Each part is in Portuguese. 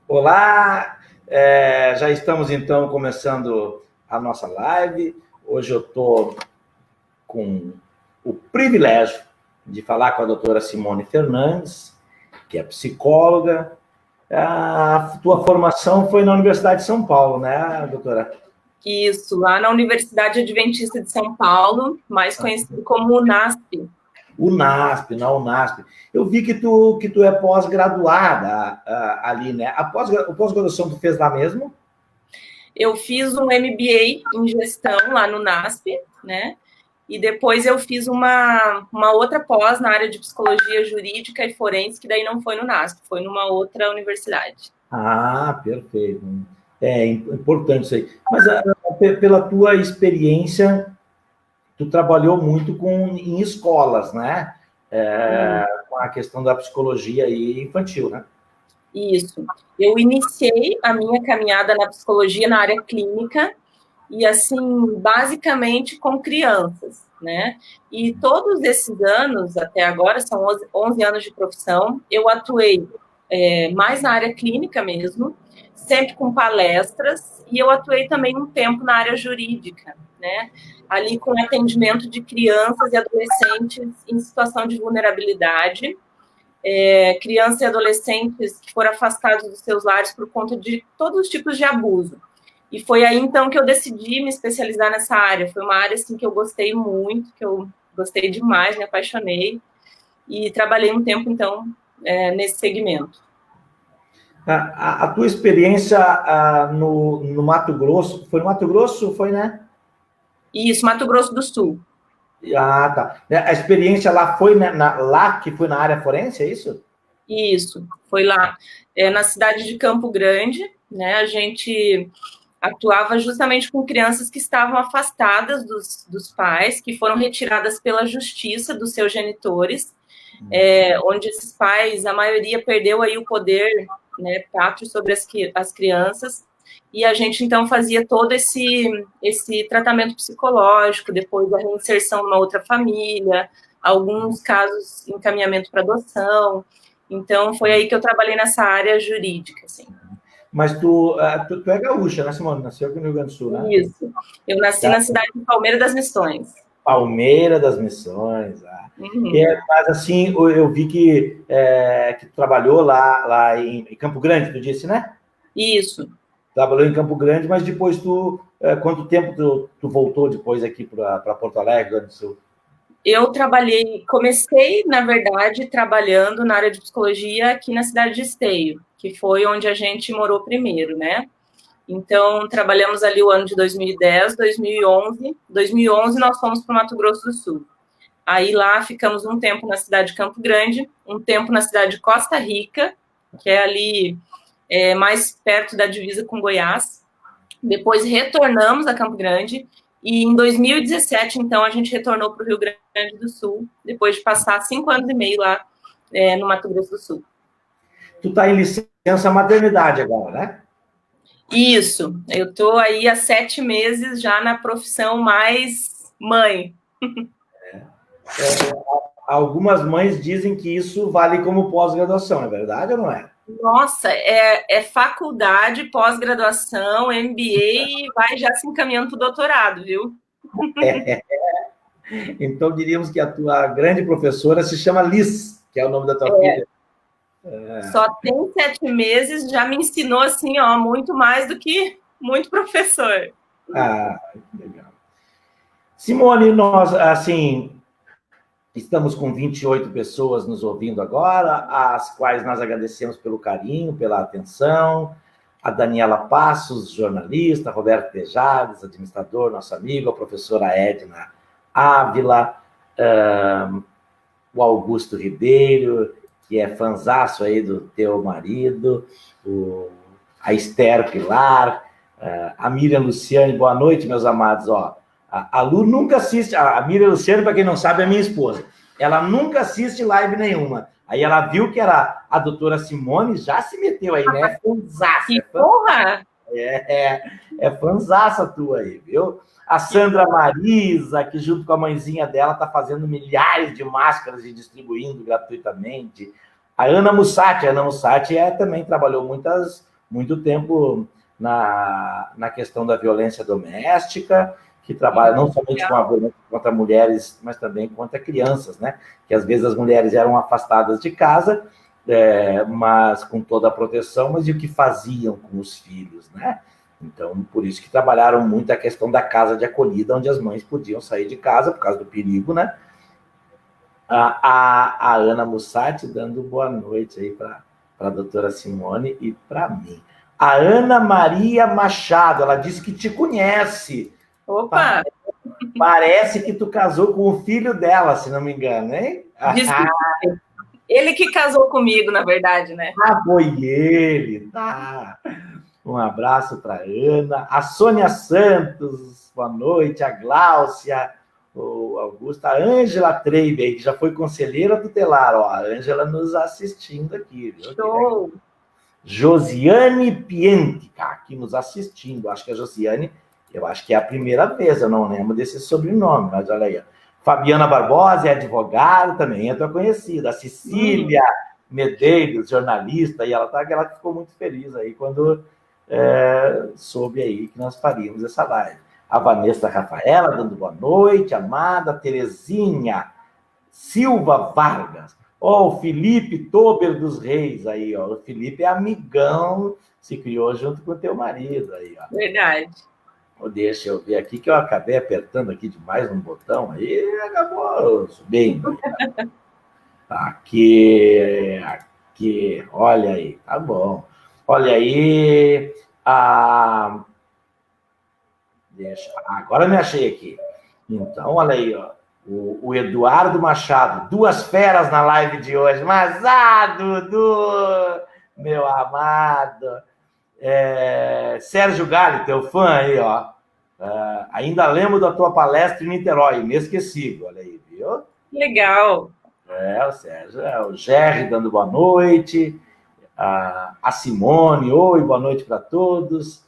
Olá, já estamos então começando a nossa live. Hoje eu estou com o privilégio de falar com a doutora Simone Fernandes, que é psicóloga. A tua formação foi na Universidade de São Paulo, né, doutora? Isso, lá na Universidade Adventista de São Paulo, mais conhecido como UNASP. UNASP, na UNASP. Eu vi que tu é pós-graduada ali, né? A pós-graduação tu fez lá mesmo? Eu fiz um MBA em gestão lá no UNASP, né? E depois eu fiz uma outra pós na área de psicologia jurídica e forense, que daí não foi no UNASP, foi numa outra universidade. Ah, perfeito. É importante isso aí. Mas pela tua experiência, tu trabalhou muito em escolas, né? Com a questão da psicologia infantil, né? Isso. Eu iniciei a minha caminhada na psicologia na área clínica e, assim, basicamente com crianças, né? E todos esses anos, até agora, são 11 anos de profissão, eu atuei mais na área clínica mesmo, sempre com palestras, e eu atuei também um tempo na área jurídica, né? Ali com atendimento de crianças e adolescentes em situação de vulnerabilidade, crianças e adolescentes que foram afastados dos seus lares por conta de todos os tipos de abuso. E foi aí, então, que eu decidi me especializar nessa área. Foi uma área, assim, que eu gostei muito, que eu gostei demais, me apaixonei, e trabalhei um tempo, então, nesse segmento. A tua experiência no Mato Grosso, foi no Mato Grosso, foi, né? Isso, Mato Grosso do Sul. Ah, tá. A experiência lá foi lá que foi na área forense, é isso? Isso, foi lá, na cidade de Campo Grande, né? A gente atuava justamente com crianças que estavam afastadas dos pais, que foram retiradas pela justiça dos seus genitores, onde esses pais, a maioria perdeu aí o poder, né, pátrio sobre as crianças, e a gente, então, fazia todo esse tratamento psicológico, depois a reinserção numa outra família, alguns casos, encaminhamento para adoção. Então, foi aí que eu trabalhei nessa área jurídica, assim. Mas tu é gaúcha, né, Simone? Nasceu aqui no Rio Grande do Sul, né? Isso. Eu nasci na cidade de Palmeira das Missões. Palmeira das Missões. Mas, assim, eu vi que tu trabalhou lá em Campo Grande, tu disse, né? Isso. Trabalhou em Campo Grande, mas depois quanto tempo tu voltou depois aqui para Porto Alegre, Rio Grande do Sul? Eu comecei, na verdade, trabalhando na área de psicologia aqui na cidade de Esteio, que foi onde a gente morou primeiro, né? Então, trabalhamos ali o ano de 2010, 2011. 2011 nós fomos para o Mato Grosso do Sul. Aí lá ficamos um tempo na cidade de Campo Grande, um tempo na cidade de Costa Rica, que é ali mais perto da divisa com Goiás. Depois retornamos a Campo Grande e em 2017, então, a gente retornou para o Rio Grande do Sul, depois de passar 5 anos e meio lá no Mato Grosso do Sul. Tu está em licença maternidade agora, né? Isso, eu estou aí há 7 meses já na profissão mais mãe. Algumas mães dizem que isso vale como pós-graduação, é verdade ou não é? Nossa, é faculdade, pós-graduação, MBA e vai já se encaminhando para o doutorado, viu? Então, diríamos que a tua grande professora se chama Liz, que é o nome da tua filha. Só tem 7 meses, já me ensinou, assim, ó, muito mais do que muito professor. Ah, legal. Simone, nós, assim, estamos com 28 pessoas nos ouvindo agora, às quais nós agradecemos pelo carinho, pela atenção. A Daniela Passos, jornalista, Roberto Tejades, administrador, nosso amigo, a professora Edna Ávila, o Augusto Ribeiro, que é fanzaço aí do teu marido, a Esther Pilar, a Miriam Luciane. Boa noite, meus amados. A Lu nunca assiste, a Miriam Luciane, para quem não sabe, é minha esposa. Ela nunca assiste live nenhuma. Aí ela viu que era a doutora Simone, já se meteu aí, né? Fanzaça. Que porra! É fanzaça tua aí, viu? A Sandra Marisa, que junto com a mãezinha dela está fazendo milhares de máscaras e distribuindo gratuitamente. A Ana Mussati também trabalhou muito tempo na questão da violência doméstica, que trabalha não somente com a violência contra mulheres, mas também contra crianças, né? Que às vezes as mulheres eram afastadas de casa, mas com toda a proteção, mas e o que faziam com os filhos, né? Então, por isso que trabalharam muito a questão da casa de acolhida, onde as mães podiam sair de casa por causa do perigo, né? A Ana Mussati dando boa noite aí para a doutora Simone e para mim. A Ana Maria Machado, ela disse que te conhece. Opa! Parece que tu casou com o filho dela, se não me engano, hein? Ele que casou comigo, na verdade, né? Foi ele, tá. Um abraço para a Ana. A Sônia Santos, boa noite. A Gláucia, o Augusto. A Ângela Treiber, que já foi conselheira tutelar. Ó, a Ângela nos assistindo aqui. Viu? Show! Josiane Piente, aqui nos assistindo. Acho que a Josiane, eu acho que é a primeira vez, eu não lembro desse sobrenome, mas olha aí. Fabiana Barbosa é advogada, também é tua conhecida. A Cecília Medeiros, jornalista, e ela ficou muito feliz aí quando soube aí que nós faríamos essa live. A Vanessa Rafaela dando boa noite, amada Terezinha Silva Vargas. Ó, o Felipe Tober dos Reis aí, ó. O Felipe é amigão, se criou junto com o teu marido aí, ó. Verdade. Deixa eu ver aqui, que eu acabei apertando aqui demais um botão aí, acabou subindo. Aqui, olha aí, tá bom. Olha aí, agora me achei aqui. Então, olha aí, ó. O Eduardo Machado, 2 feras na live de hoje. Mas, Dudu, meu amado. Sérgio Galli, teu fã aí, ó. Ainda lembro da tua palestra em Niterói, inesquecível, olha aí, viu? Legal. O Sérgio, o Gerry dando boa noite. A Simone, oi, boa noite para todos.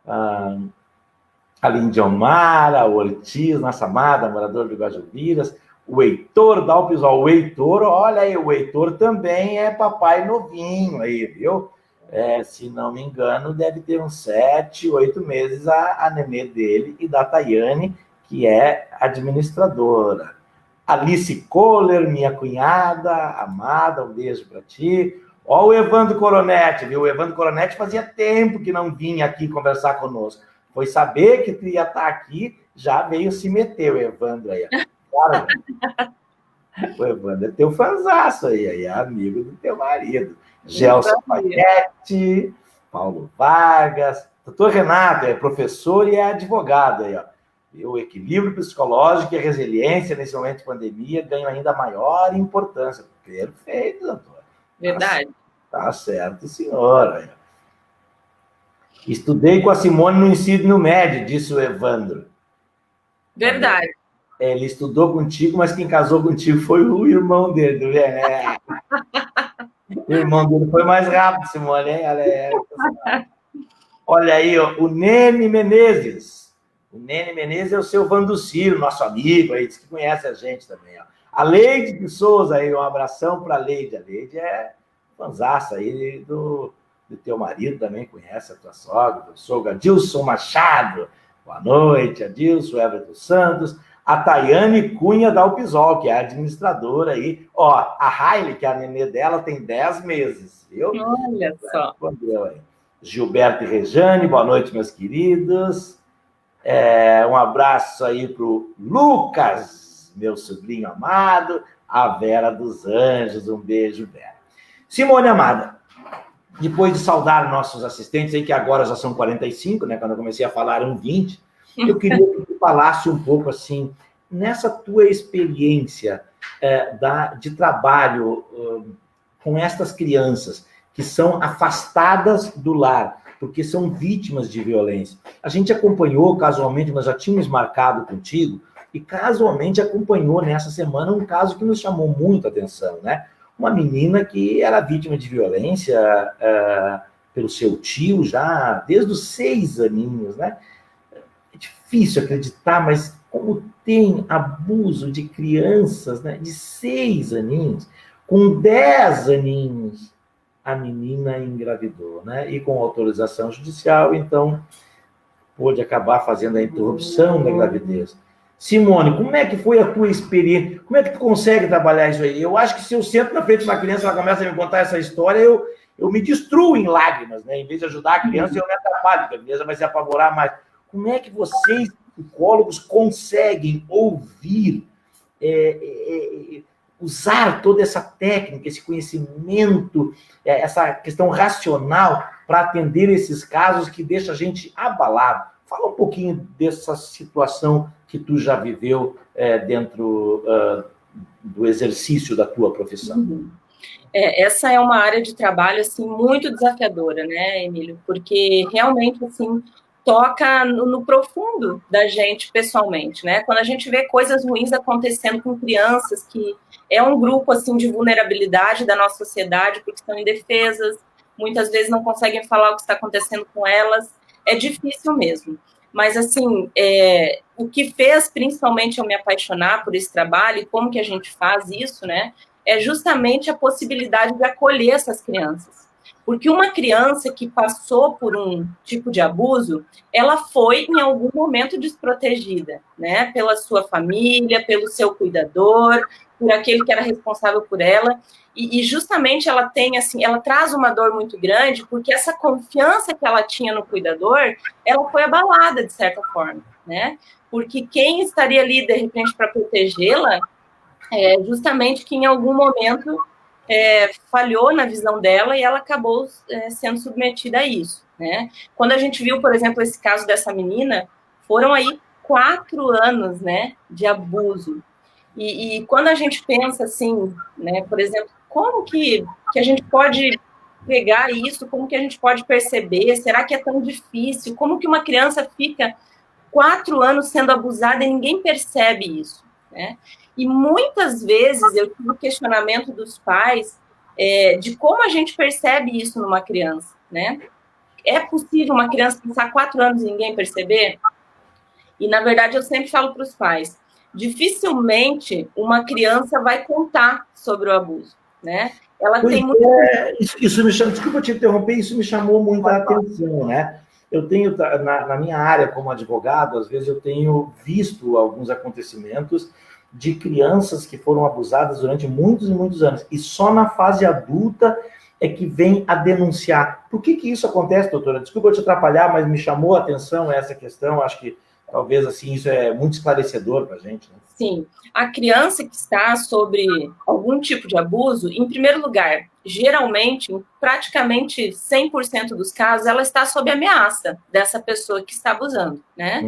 A Lindiomara, o Ortiz, nossa amada, morador de Guajubiras, o Heitor Dalpisol. O Heitor, olha aí, o Heitor também é papai novinho aí, viu? Se não me engano, deve ter uns 7, 8 meses a nenê dele e da Tayane, que é administradora. Alice Kohler, minha cunhada, amada, um beijo para ti. Ó o Evandro Coronetti, viu? O Evandro Coronetti fazia tempo que não vinha aqui conversar conosco. Foi saber que tu ia estar aqui, já veio se meter o Evandro aí. Claro, o Evandro é teu fanzaço aí, é amigo do teu marido. Gelson Paquete, Paulo Vargas, doutor Renato é professor e é advogado aí, ó. E o equilíbrio psicológico e a resiliência nesse momento de pandemia ganham ainda maior importância. Perfeito, doutor. Verdade. Tá certo, senhora. Estudei com a Simone no ensino médio, disse o Evandro. Verdade. Ele estudou contigo, mas quem casou contigo foi o irmão dele, né? O irmão dele foi mais rápido, Simone, hein? Olha aí, ó, o Nene Menezes. O Nene Menezes é o seu Vanduciro, nosso amigo aí, diz que conhece a gente também, ó. A Leide de Souza aí, um abração para a Leide. A Leide é fanzaça aí do teu marido, também conhece a tua sogra, teu sogro, Adilson Machado. Boa noite, Adilson, Everton Santos. A Tayane Cunha Dalpisol, que é a administradora aí. Ó, a Haile, que é a nenê dela, tem 10 meses, viu? Olha só. Respondeu aí. Gilberto e Rejane, boa noite, meus queridos. Um abraço aí para o Lucas, meu sobrinho amado. A Vera dos Anjos, um beijo, Vera. Simone amada, depois de saudar nossos assistentes aí, que agora já são 45, né? Quando eu comecei a falar eram 20, eu queria que tu falasse um pouco assim, nessa tua experiência de trabalho com estas crianças que são afastadas do lar, porque são vítimas de violência. A gente acompanhou casualmente, nós já tínhamos marcado contigo, e casualmente acompanhou nessa semana um caso que nos chamou muito a atenção, né? Uma menina que era vítima de violência pelo seu tio já desde os 6 aninhos, né? É difícil acreditar, mas como tem abuso de crianças, né, de 6 aninhos, Com 10 aninhos, a menina engravidou, né? E com autorização judicial, então, pôde acabar fazendo a interrupção da gravidez. Simone, como é que foi a tua experiência? Como é que tu consegue trabalhar isso aí? Eu acho que se eu sento na frente de uma criança e ela começa a me contar essa história, eu me destruo em lágrimas, né? Em vez de ajudar a criança, eu me atrapalho, porque a criança vai se apavorar mais. Como é que vocês, psicólogos, conseguem ouvir, usar toda essa técnica, esse conhecimento, essa questão racional para atender esses casos que deixa a gente abalado? Fala um pouquinho dessa situação que tu já viveu dentro do exercício da tua profissão. Essa é uma área de trabalho assim muito desafiadora, né, Emílio? Porque realmente assim toca no profundo da gente pessoalmente, né? Quando a gente vê coisas ruins acontecendo com crianças, que é um grupo assim de vulnerabilidade da nossa sociedade, porque estão indefesas, muitas vezes não conseguem falar o que está acontecendo com elas, é difícil mesmo. Mas, assim, o que fez, principalmente, eu me apaixonar por esse trabalho e como que a gente faz isso, né, é justamente a possibilidade de acolher essas crianças. Porque uma criança que passou por um tipo de abuso, ela foi, em algum momento, desprotegida, né, pela sua família, pelo seu cuidador, por aquele que era responsável por ela. E justamente ela tem, assim, ela traz uma dor muito grande, porque essa confiança que ela tinha no cuidador, ela foi abalada, de certa forma, né? Porque quem estaria ali, de repente, para protegê-la, justamente que em algum momento falhou na visão dela e ela acabou sendo submetida a isso, né? Quando a gente viu, por exemplo, esse caso dessa menina, foram aí 4 anos, né, de abuso. E quando a gente pensa assim, né, por exemplo, como que a gente pode pegar isso, como que a gente pode perceber, será que é tão difícil? Como que uma criança fica 4 anos sendo abusada e ninguém percebe isso, né? E muitas vezes eu tive o questionamento dos pais de como a gente percebe isso numa criança, né? É possível uma criança passar 4 anos e ninguém perceber? E, na verdade, eu sempre falo para os pais, dificilmente uma criança vai contar sobre o abuso, né? Ela tem muito... Isso me chama, desculpa te interromper, isso me chamou muita atenção, né? Eu tenho, na minha área como advogado, às vezes eu tenho visto alguns acontecimentos de crianças que foram abusadas durante muitos e muitos anos, e só na fase adulta é que vem a denunciar. Por que isso acontece, doutora? Desculpa eu te atrapalhar, mas me chamou a atenção essa questão, acho que talvez, assim, isso é muito esclarecedor para a gente, né? Sim. A criança que está sobre algum tipo de abuso, em primeiro lugar, geralmente, em praticamente 100% dos casos, ela está sob ameaça dessa pessoa que está abusando, né?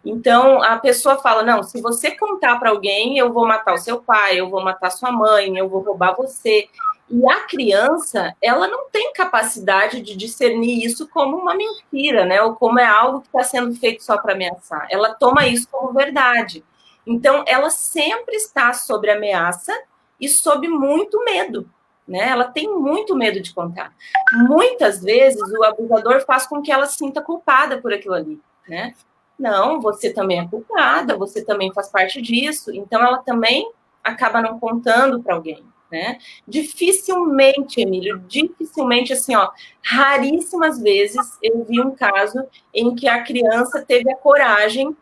Então, a pessoa fala, não, se você contar para alguém, eu vou matar o seu pai, eu vou matar sua mãe, eu vou roubar você. E a criança, ela não tem capacidade de discernir isso como uma mentira, né? Ou como é algo que está sendo feito só para ameaçar. Ela toma isso como verdade. Então, ela sempre está sob ameaça e sob muito medo, né? Ela tem muito medo de contar. Muitas vezes, o abusador faz com que ela se sinta culpada por aquilo ali, né? Não, você também é culpada, você também faz parte disso. Então, ela também acaba não contando para alguém, né? Dificilmente, Emílio, dificilmente, assim, ó, raríssimas vezes eu vi um caso em que a criança teve a coragem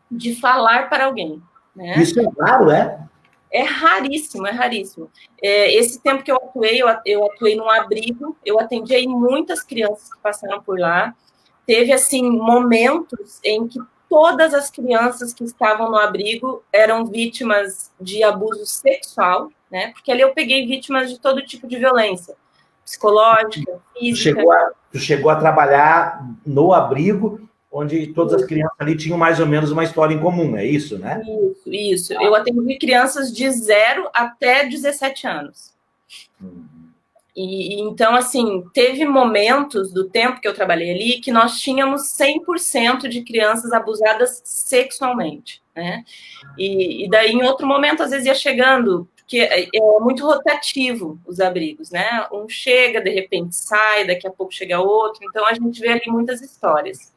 de falar para alguém, né? Isso é raro, é? É raríssimo, é raríssimo. Esse tempo que eu atuei num abrigo, eu atendi aí muitas crianças que passaram por lá. Teve, assim, momentos em que todas as crianças que estavam no abrigo eram vítimas de abuso sexual, né? Porque ali eu peguei vítimas de todo tipo de violência, psicológica, física. Tu chegou a trabalhar no abrigo, onde todas as crianças ali tinham mais ou menos uma história em comum, é isso, né? Isso. Eu atendi crianças de 0 até 17 anos. E então, assim, teve momentos do tempo que eu trabalhei ali que nós tínhamos 100% de crianças abusadas sexualmente, né? E daí, em outro momento, às vezes ia chegando, porque é muito rotativo os abrigos, né? Um chega, de repente sai, daqui a pouco chega outro, então a gente vê ali muitas histórias.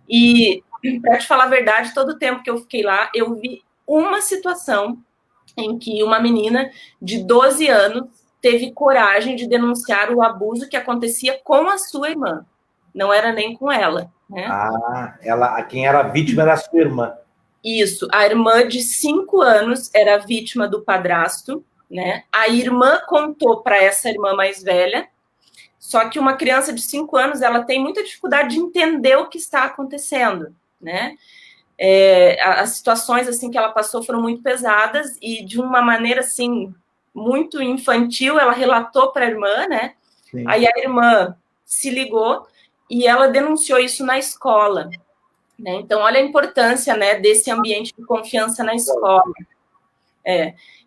E, para te falar a verdade, todo o tempo que eu fiquei lá, eu vi uma situação em que uma menina de 12 anos teve coragem de denunciar o abuso que acontecia com a sua irmã. Não era nem com ela, né? Quem era a vítima era a sua irmã. Isso, a irmã de 5 anos era vítima do padrasto, né? A irmã contou para essa irmã mais velha, só que uma criança de 5 anos, ela tem muita dificuldade de entender o que está acontecendo, né? As situações assim que ela passou foram muito pesadas e de uma maneira assim muito infantil, ela relatou para a irmã, né? Sim. Aí a irmã se ligou e ela denunciou isso na escola. Né? Então, olha a importância, né, desse ambiente de confiança na escola.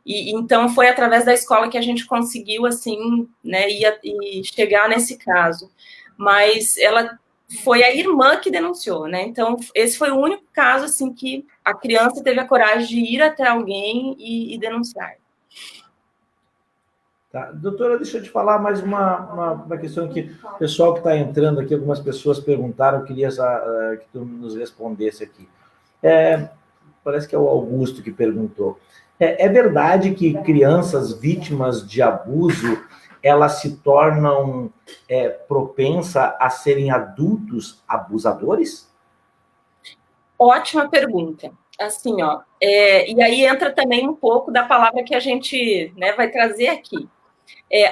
Então, foi através da escola que a gente conseguiu, assim, né, e chegar nesse caso. Mas ela foi a irmã que denunciou, né? Então, esse foi o único caso, assim, que a criança teve a coragem de ir até alguém e denunciar. Tá. Doutora, deixa eu te falar mais uma questão que o pessoal que está entrando aqui, algumas pessoas perguntaram, eu queria que tu nos respondesse aqui. Parece que é o Augusto que perguntou. É verdade que crianças vítimas de abuso, elas se tornam propensas a serem adultos abusadores? Ótima pergunta. Assim, ó, e aí entra também um pouco da palavra que a gente, né, vai trazer aqui.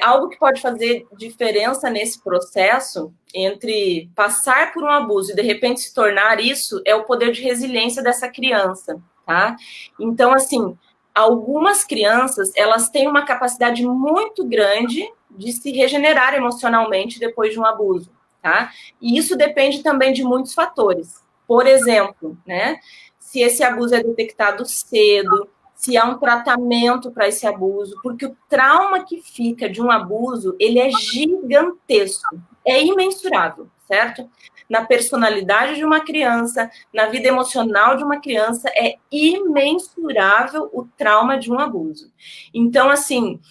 Algo que pode fazer diferença nesse processo entre passar por um abuso e de repente se tornar isso é o poder de resiliência dessa criança, tá? Então, assim, algumas crianças, elas têm uma capacidade muito grande de se regenerar emocionalmente depois de um abuso, tá? E isso depende também de muitos fatores. Por exemplo, né, se esse abuso é detectado cedo, se há um tratamento para esse abuso, porque o trauma que fica de um abuso, ele é gigantesco, é imensurável, certo? Na personalidade de uma criança, na vida emocional de uma criança, é imensurável o trauma de um abuso. Então, assim,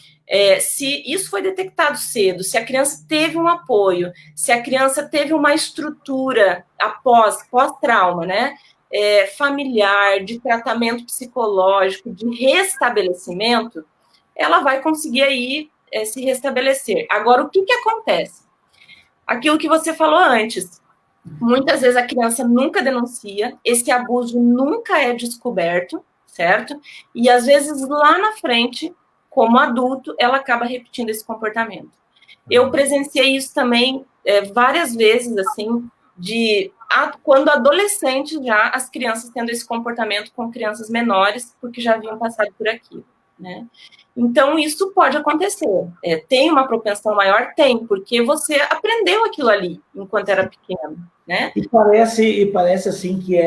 se isso foi detectado cedo, se a criança teve um apoio, se a criança teve uma estrutura pós-trauma, né? Familiar, de tratamento psicológico, de restabelecimento, ela vai conseguir aí se restabelecer. Agora, o que acontece? Aquilo que você falou antes, muitas vezes a criança nunca denuncia, esse abuso nunca é descoberto, certo? E às vezes lá na frente, como adulto, ela acaba repetindo esse comportamento. Eu presenciei isso também várias vezes, assim, quando adolescente já, as crianças tendo esse comportamento com crianças menores, porque já haviam passado por aquilo, né? Então, isso pode acontecer. Tem uma propensão maior? Tem, porque você aprendeu aquilo ali, enquanto era pequeno, né? E parece assim, que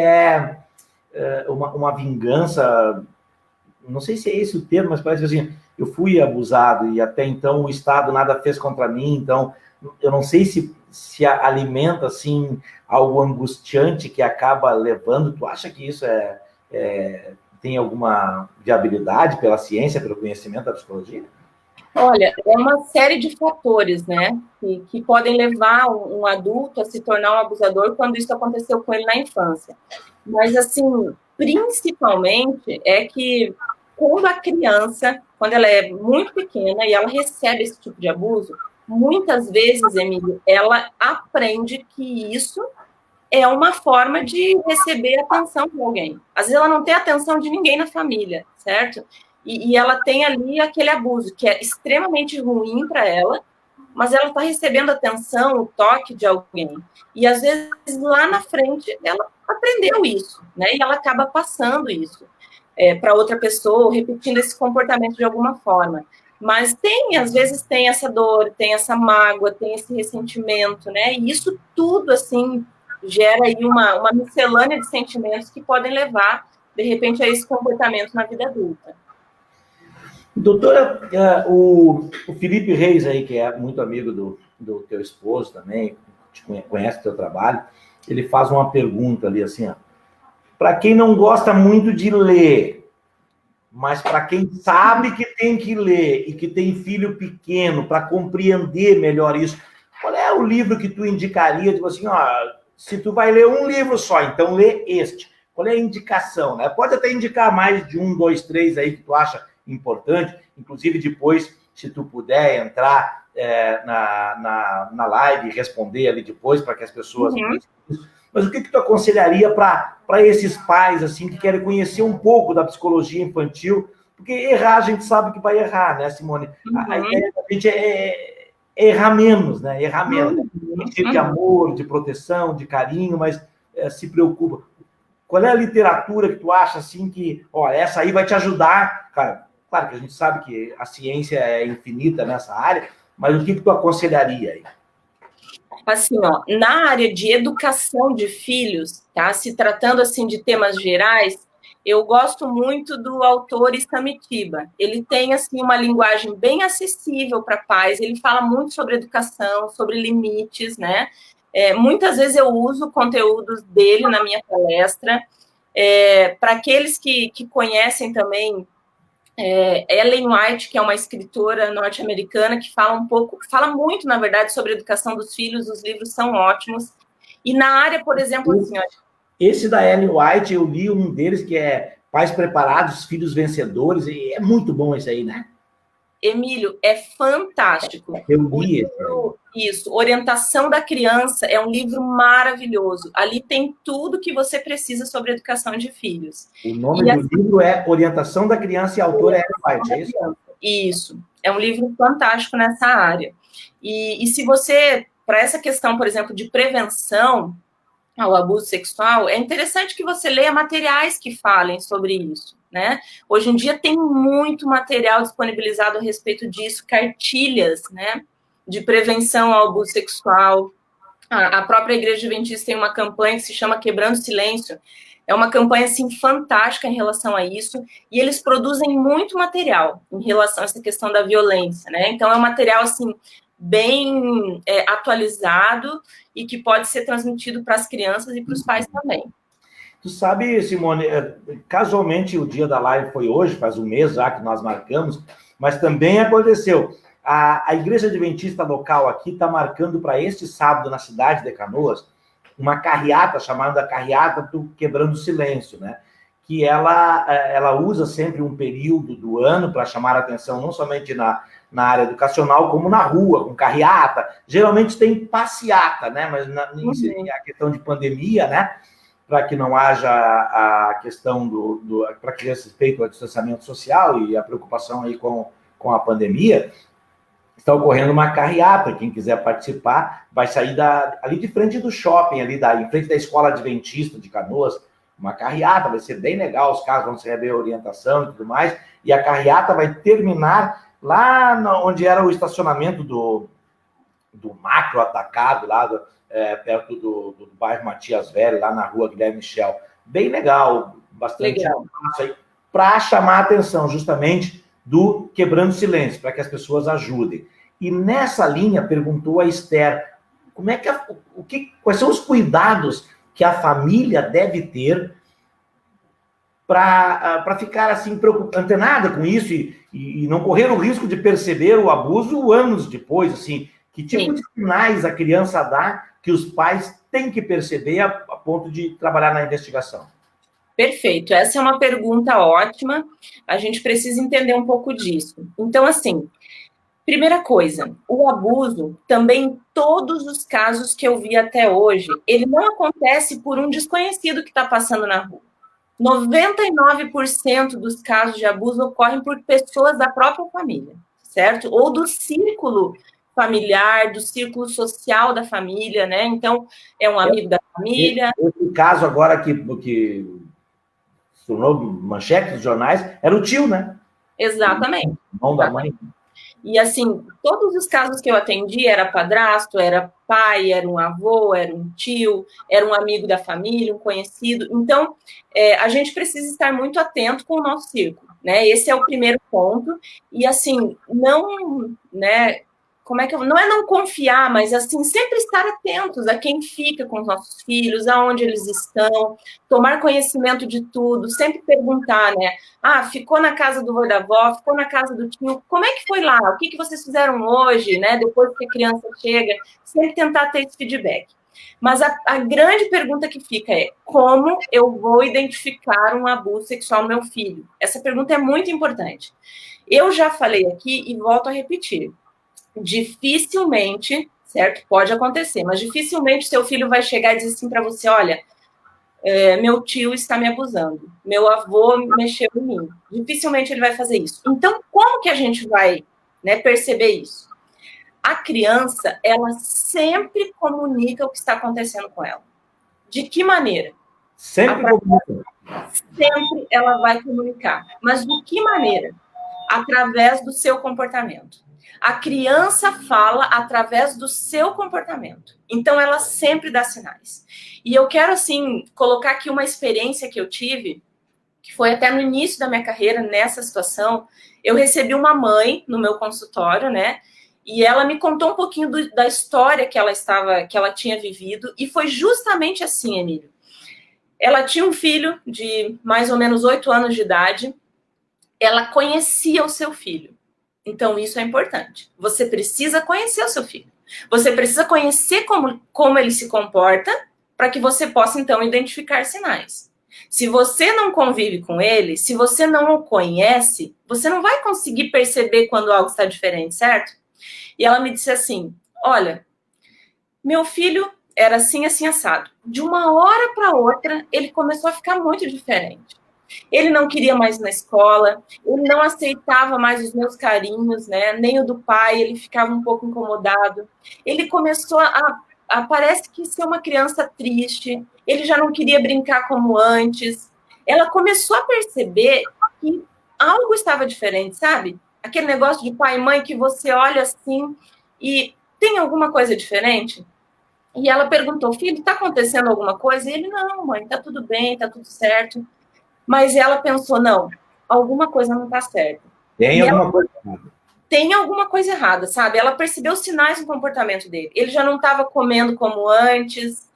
uma vingança, não sei se é esse o termo, mas parece assim, eu fui abusado e até então o Estado nada fez contra mim, então eu não sei se alimenta, assim, algo angustiante que acaba levando. Tu acha que isso tem alguma viabilidade pela ciência, pelo conhecimento da psicologia? Olha, é uma série de fatores, né, que podem levar um adulto a se tornar um abusador quando isso aconteceu com ele na infância. Mas, assim, principalmente é que quando a criança, quando ela é muito pequena e ela recebe esse tipo de abuso, muitas vezes, Emílio, ela aprende que isso é uma forma de receber atenção de alguém. Às vezes ela não tem atenção de ninguém na família, certo? E ela tem ali aquele abuso, que é extremamente ruim para ela, mas ela está recebendo atenção, o toque de alguém. E às vezes lá na frente ela aprendeu isso, né? E ela acaba passando isso para outra pessoa, repetindo esse comportamento de alguma forma. Mas às vezes tem essa dor, tem essa mágoa, tem esse ressentimento, né? E isso tudo, assim, gera aí uma miscelânea de sentimentos que podem levar, de repente, a esse comportamento na vida adulta. Doutora, o Felipe Reis aí, que é muito amigo do teu esposo também, conhece o teu trabalho, ele faz uma pergunta ali assim, ó. Para quem não gosta muito de ler, mas para quem sabe que tem que ler e que tem filho pequeno, para compreender melhor isso, qual é o livro que tu indicaria? Tipo assim, ó, se tu vai ler um livro só, então lê este. Qual é a indicação, né? Pode até indicar mais de 1, 2, 3 aí que tu acha importante. Inclusive, depois, se tu puder entrar na live e responder ali depois, para que as pessoas... Mas o que tu aconselharia para esses pais assim que querem conhecer um pouco da psicologia infantil? Porque errar, a gente sabe que vai errar, né, Simone? A ideia da gente é errar menos, né? Errar menos. Encher de amor, de proteção, de carinho, mas se preocupa. Qual é a literatura que tu acha assim que, ó, essa aí vai te ajudar? Cara, claro que a gente sabe que a ciência é infinita nessa área, mas o que tu aconselharia aí? Assim, ó, na área de educação de filhos, tá? Se tratando assim de temas gerais, eu gosto muito do autor Samitiba. Ele tem assim uma linguagem bem acessível para pais. Ele fala muito sobre educação, sobre limites, né? Muitas vezes eu uso conteúdos dele na minha palestra. Para aqueles que conhecem também Ellen White, que é uma escritora norte-americana que fala muito, na verdade, sobre a educação dos filhos. Os livros são ótimos. E na área, por exemplo, assim, esse da Ellen White, eu li um deles que é Pais Preparados, Filhos Vencedores, e é muito bom esse aí, né? Emílio, é fantástico. Eu li isso, Orientação da Criança, é um livro maravilhoso. Ali tem tudo que você precisa sobre educação de filhos. O nome do livro é Orientação da Criança e a autora é Ellen White, é isso? Isso, é um livro fantástico nessa área. E se você, para essa questão, por exemplo, de prevenção ao abuso sexual, é interessante que você leia materiais que falem sobre isso, né? Hoje em dia tem muito material disponibilizado a respeito disso, cartilhas, né, de prevenção ao abuso sexual. A própria Igreja Adventista tem uma campanha que se chama Quebrando Silêncio. É uma campanha, assim, fantástica em relação a isso, e eles produzem muito material em relação a essa questão da violência, né? Então, é um material, assim, bem atualizado e que pode ser transmitido para as crianças e para os pais também. Tu sabe, Simone, casualmente o dia da live foi hoje, faz um mês já que nós marcamos, mas também aconteceu. A Igreja Adventista local aqui está marcando para este sábado na cidade de Canoas uma carreata chamada Carreata do Quebrando o Silêncio, né? Que ela usa sempre um período do ano para chamar a atenção não somente na área educacional, como na rua, com carreata. Geralmente tem passeata, né? Mas a questão de pandemia, né? Para que não haja a questão para que seja respeito ao distanciamento social e a preocupação aí com a pandemia, está ocorrendo uma carreata. Quem quiser participar vai sair ali de frente do shopping, em frente da Escola Adventista de Canoas, uma carreata, vai ser bem legal, os carros vão receber orientação e tudo mais, e a carreata vai terminar lá onde era o estacionamento do Macro Atacado, lá perto do bairro Matias Velho, lá na rua Guilherme Michel. Bem legal, bastante espaço aí, para chamar a atenção justamente do Quebrando Silêncio, para que as pessoas ajudem. E nessa linha, perguntou a Esther, quais são os cuidados que a família deve ter para ficar assim antenada com isso e não correr o risco de perceber o abuso anos depois, assim, que tipo de sinais a criança dá que os pais têm que perceber a ponto de trabalhar na investigação? Perfeito, essa é uma pergunta ótima, a gente precisa entender um pouco disso. Então, assim, primeira coisa, o abuso, também todos os casos que eu vi até hoje, ele não acontece por um desconhecido que está passando na rua. 99% dos casos de abuso ocorrem por pessoas da própria família, certo? Ou do círculo familiar, do círculo social da família, né? Então, é um amigo da família. Esse caso agora que se tornou manchete dos jornais, era o tio, né? Exatamente. O irmão da mãe. E, assim, todos os casos que eu atendi, era padrasto, era pai, era um avô, era um tio, era um amigo da família, um conhecido. Então, a gente precisa estar muito atento com o nosso círculo, né? Esse é o primeiro ponto. E, assim, não, né... Não é não confiar, mas, assim, sempre estar atentos a quem fica com os nossos filhos, aonde eles estão, tomar conhecimento de tudo, sempre perguntar, né? Ficou na casa do vô e da avó, ficou na casa do tio, como é que foi lá? O que vocês fizeram hoje, né? Depois que a criança chega, sempre tentar ter esse feedback. Mas a grande pergunta que fica é: como eu vou identificar um abuso sexual no meu filho? Essa pergunta é muito importante. Eu já falei aqui e volto a repetir. Dificilmente, certo? Pode acontecer, mas dificilmente seu filho vai chegar e dizer assim para você: olha, meu tio está me abusando, meu avô mexeu em mim. Dificilmente ele vai fazer isso. Então, como que a gente vai, né, perceber isso? A criança, ela sempre comunica o que está acontecendo com ela. De que maneira? Sempre comunica. Sempre ela vai comunicar. Mas de que maneira? Através do seu comportamento. A criança fala através do seu comportamento. Então, ela sempre dá sinais. E eu quero, assim, colocar aqui uma experiência que eu tive, que foi até no início da minha carreira, nessa situação. Eu recebi uma mãe no meu consultório, né? E ela me contou um pouquinho da história que ela tinha vivido. E foi justamente assim, Emílio. Ela tinha um filho de mais ou menos 8 anos de idade. Ela conhecia o seu filho. Então, isso é importante. Você precisa conhecer o seu filho. Você precisa conhecer como ele se comporta para que você possa, então, identificar sinais. Se você não convive com ele, se você não o conhece, você não vai conseguir perceber quando algo está diferente, certo? E ela me disse assim: olha, meu filho era assim, assim, assado. De uma hora para outra, ele começou a ficar muito diferente. Ele não queria mais ir na escola, ele não aceitava mais os meus carinhos, né? Nem o do pai, ele ficava um pouco incomodado. Ele começou a parece que ser uma criança triste, ele já não queria brincar como antes. Ela começou a perceber que algo estava diferente, sabe? Aquele negócio de pai e mãe que você olha assim e tem alguma coisa diferente? E ela perguntou: filho, está acontecendo alguma coisa? E ele: não, mãe, está tudo bem, está tudo certo. Mas ela pensou: não, alguma coisa não está certa. Tem alguma coisa errada. Tem alguma coisa errada, sabe? Ela percebeu sinais no comportamento dele. Ele já não estava comendo como antes.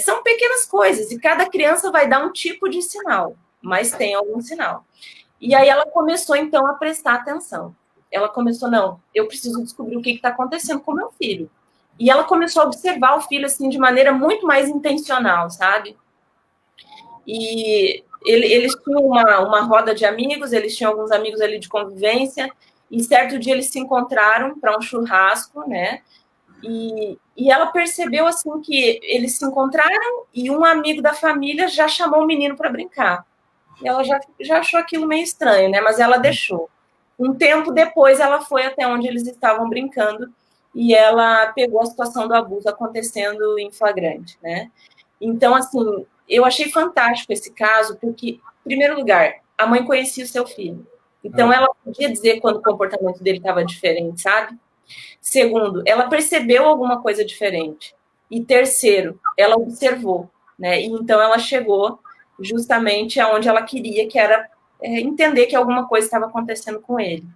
São pequenas coisas, e cada criança vai dar um tipo de sinal, mas tem algum sinal. E aí ela começou, então, a prestar atenção. Ela começou: não, eu preciso descobrir o que está acontecendo com meu filho. E ela começou a observar o filho, assim, de maneira muito mais intencional, sabe? E eles tinham uma roda de amigos, eles tinham alguns amigos ali de convivência, e certo dia eles se encontraram para um churrasco, né? E ela percebeu, assim, que eles se encontraram e um amigo da família já chamou o menino para brincar. E ela já achou aquilo meio estranho, né? Mas ela deixou. Um tempo depois, ela foi até onde eles estavam brincando e ela pegou a situação do abuso acontecendo em flagrante, né? Então, assim, eu achei fantástico esse caso, porque, em primeiro lugar, a mãe conhecia o seu filho. Então, ela podia dizer quando o comportamento dele estava diferente, sabe? Segundo, ela percebeu alguma coisa diferente. E terceiro, ela observou, né? E então ela chegou justamente aonde ela queria, que era entender que alguma coisa estava acontecendo com ele.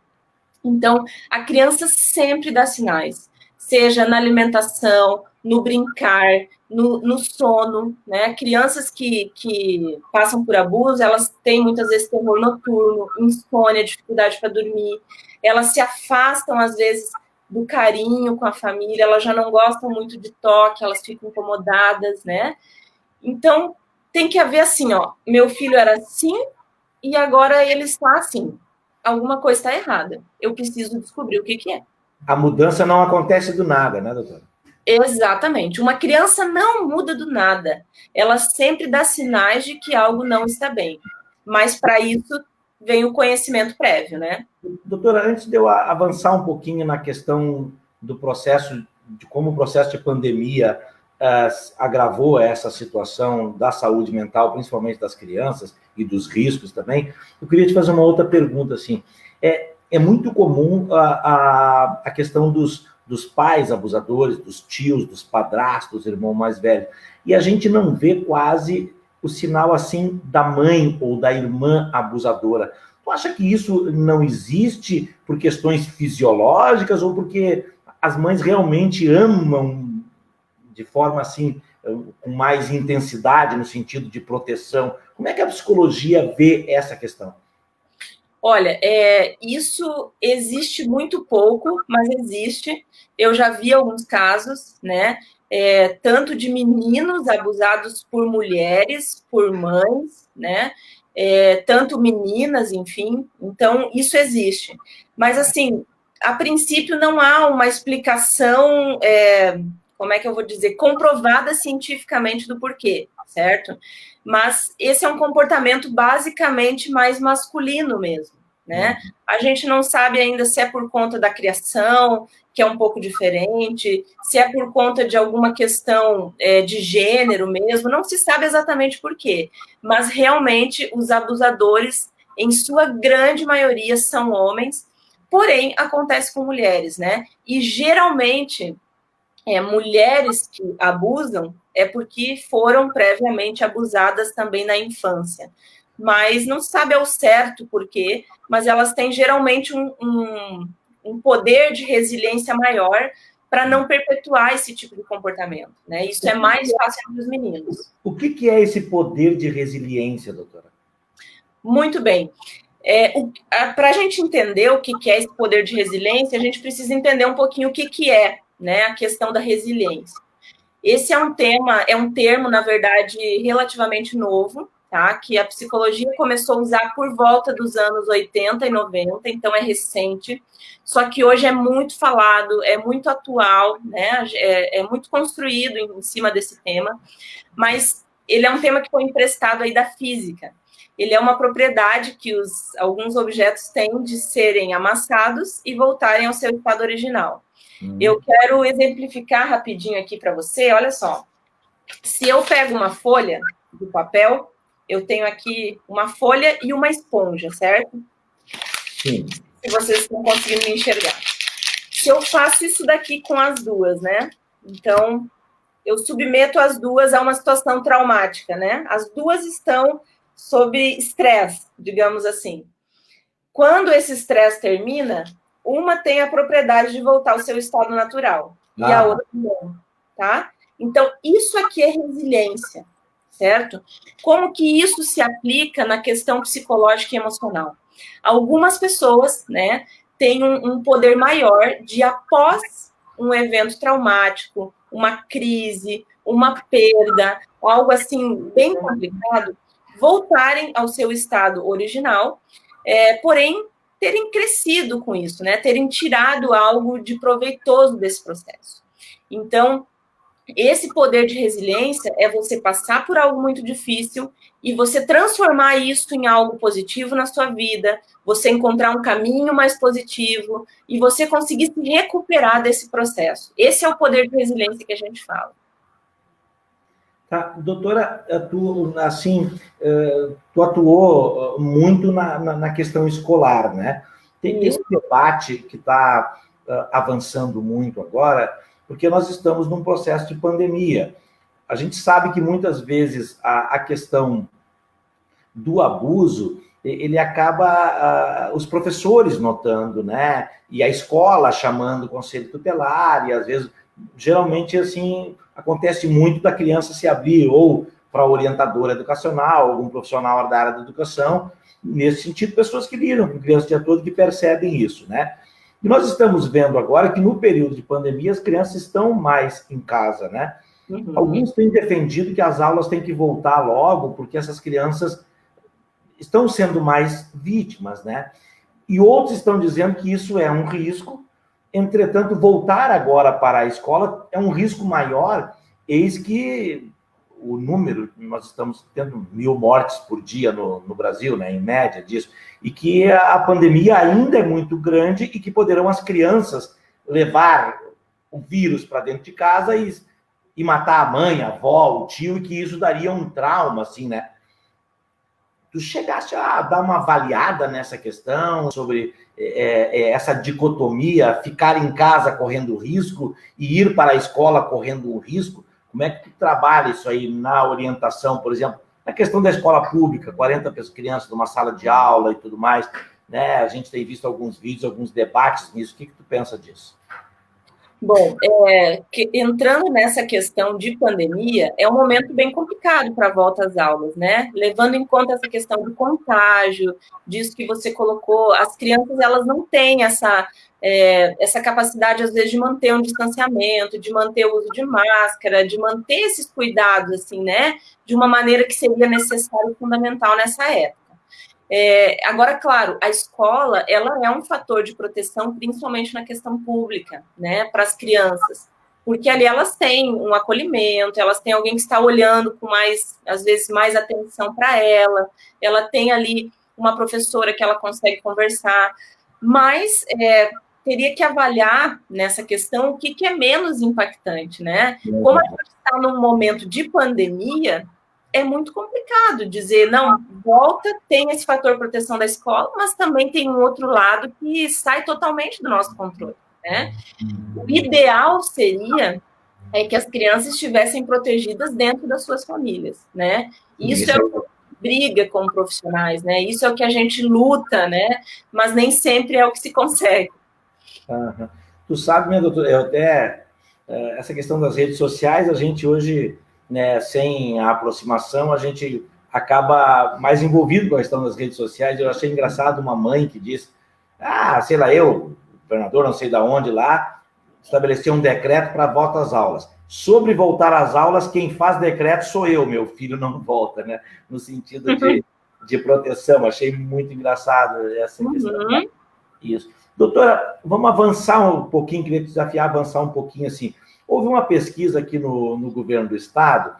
Então, a criança sempre dá sinais, seja na alimentação, no brincar, no sono, né? Crianças que passam por abuso, elas têm muitas vezes terror noturno, insônia, dificuldade para dormir, elas se afastam, às vezes, do carinho com a família, elas já não gostam muito de toque, elas ficam incomodadas, né? Então, tem que haver assim, ó, meu filho era assim e agora ele está assim. Alguma coisa está errada. Eu preciso descobrir o que é. A mudança não acontece do nada, né, doutora? Exatamente. Uma criança não muda do nada. Ela sempre dá sinais de que algo não está bem. Mas para isso vem o conhecimento prévio, né? Doutora, antes de eu avançar um pouquinho na questão do processo, de como o processo de pandemia agravou essa situação da saúde mental, principalmente das crianças, e dos riscos também, eu queria te fazer uma outra pergunta, assim. É muito comum a questão dos pais abusadores, dos tios, dos padrastos, irmão mais velho, e a gente não vê quase o sinal, assim, da mãe ou da irmã abusadora. Tu acha que isso não existe por questões fisiológicas ou porque as mães realmente amam de forma assim, com mais intensidade no sentido de proteção? Como é que a psicologia vê essa questão? Olha, isso existe muito pouco, mas existe. Eu já vi alguns casos, né? tanto de meninos abusados por mulheres, por mães, né? Tanto meninas, enfim. Então, isso existe. Mas, assim, a princípio não há uma explicação, como é que eu vou dizer, comprovada cientificamente do porquê, certo? Mas esse é um comportamento basicamente mais masculino mesmo, né? A gente não sabe ainda se é por conta da criação, que é um pouco diferente, se é por conta de alguma questão de gênero mesmo, não se sabe exatamente por quê, mas realmente os abusadores, em sua grande maioria, são homens, porém acontece com mulheres, né? E geralmente mulheres que abusam é porque foram previamente abusadas também na infância. Mas não se sabe ao certo por quê, mas elas têm geralmente um poder de resiliência maior para não perpetuar esse tipo de comportamento, né? Isso é mais fácil para os meninos. O que é esse poder de resiliência, doutora? Muito bem. Para a gente entender o que é esse poder de resiliência, a gente precisa entender um pouquinho o que é, né, a questão da resiliência. Esse é um termo, na verdade, relativamente novo, tá? Que a psicologia começou a usar por volta dos anos 80 e 90, então é recente, só que hoje é muito falado, é muito atual, né? É muito construído em cima desse tema, mas ele é um tema que foi emprestado aí da física. Ele é uma propriedade que alguns objetos têm de serem amassados e voltarem ao seu estado original. Eu quero exemplificar rapidinho aqui para você. Olha só. Se eu pego uma folha de papel, eu tenho aqui uma folha e uma esponja, certo? Sim. Se vocês estão conseguindo me enxergar. Se eu faço isso daqui com as duas, né? Então, eu submeto as duas a uma situação traumática, né? As duas estão sob estresse, digamos assim. Quando esse estresse termina, uma tem a propriedade de voltar ao seu estado natural e a outra não, tá? Então, isso aqui é resiliência, certo? Como que isso se aplica na questão psicológica e emocional? Algumas pessoas, né, têm um poder maior de, após um evento traumático, uma crise, uma perda, algo assim bem complicado, voltarem ao seu estado original, porém terem crescido com isso, né? Terem tirado algo de proveitoso desse processo. Então, esse poder de resiliência é você passar por algo muito difícil e você transformar isso em algo positivo na sua vida, você encontrar um caminho mais positivo e você conseguir se recuperar desse processo. Esse é o poder de resiliência que a gente fala. Tá, doutora, tu atuou muito na questão escolar, né? Tem esse debate que está avançando muito agora, porque nós estamos num processo de pandemia. A gente sabe que muitas vezes a questão do abuso, ele acaba os professores notando, né? E a escola chamando o conselho tutelar, e às vezes, geralmente, assim, acontece muito da criança se abrir ou para a orientadora educacional, algum profissional da área da educação, nesse sentido, pessoas que lidam com crianças o dia todo que percebem isso, né? E nós estamos vendo agora que no período de pandemia as crianças estão mais em casa, né? Uhum. Alguns têm defendido que as aulas têm que voltar logo, porque essas crianças estão sendo mais vítimas, né? E outros estão dizendo que isso é um risco. Entretanto, voltar agora para a escola é um risco maior, eis que o número, nós estamos tendo 1.000 mortes por dia no Brasil, né, em média disso, e que a pandemia ainda é muito grande e que poderão as crianças levar o vírus para dentro de casa e matar a mãe, a avó, o tio, e que isso daria um trauma, assim, né? Tu chegaste a dar uma avaliada nessa questão sobre essa dicotomia, ficar em casa correndo risco e ir para a escola correndo risco? Como é que tu trabalha isso aí na orientação, por exemplo, na questão da escola pública, 40 crianças numa sala de aula e tudo mais, né? A gente tem visto alguns vídeos, alguns debates nisso. O que tu pensa disso? Bom, entrando nessa questão de pandemia, é um momento bem complicado para a volta às aulas, né? Levando em conta essa questão do contágio, disso que você colocou, as crianças, elas não têm essa essa capacidade, às vezes, de manter um distanciamento, de manter o uso de máscara, de manter esses cuidados, assim, né, de uma maneira que seria necessário e fundamental nessa época. Agora, claro, a escola, ela é um fator de proteção, principalmente na questão pública, né, para as crianças, porque ali elas têm um acolhimento, elas têm alguém que está olhando com mais, às vezes, mais atenção para ela tem ali uma professora que ela consegue conversar, mas teria que avaliar nessa questão o que é menos impactante, né? Como a gente está num momento de pandemia, é muito complicado dizer, não, volta, tem esse fator proteção da escola, mas também tem um outro lado que sai totalmente do nosso controle, né? O ideal seria que as crianças estivessem protegidas dentro das suas famílias, né? Isso é o que briga com profissionais, né? Isso é o que a gente luta, né? Mas nem sempre é o que se consegue. Uhum. Tu sabe, minha doutora, eu até essa questão das redes sociais, a gente hoje, né, sem a aproximação, a gente acaba mais envolvido com a questão das redes sociais. Eu achei engraçado uma mãe que disse, sei lá, o governador, não sei de onde lá, estabeleceu um decreto para volta às aulas. Sobre voltar às aulas, quem faz decreto sou eu, meu filho não volta, né? No sentido de proteção. Achei muito engraçado essa questão. Né? Isso. Doutora, vamos avançar um pouquinho, queria te desafiar a avançar um pouquinho assim. Houve uma pesquisa aqui no governo do estado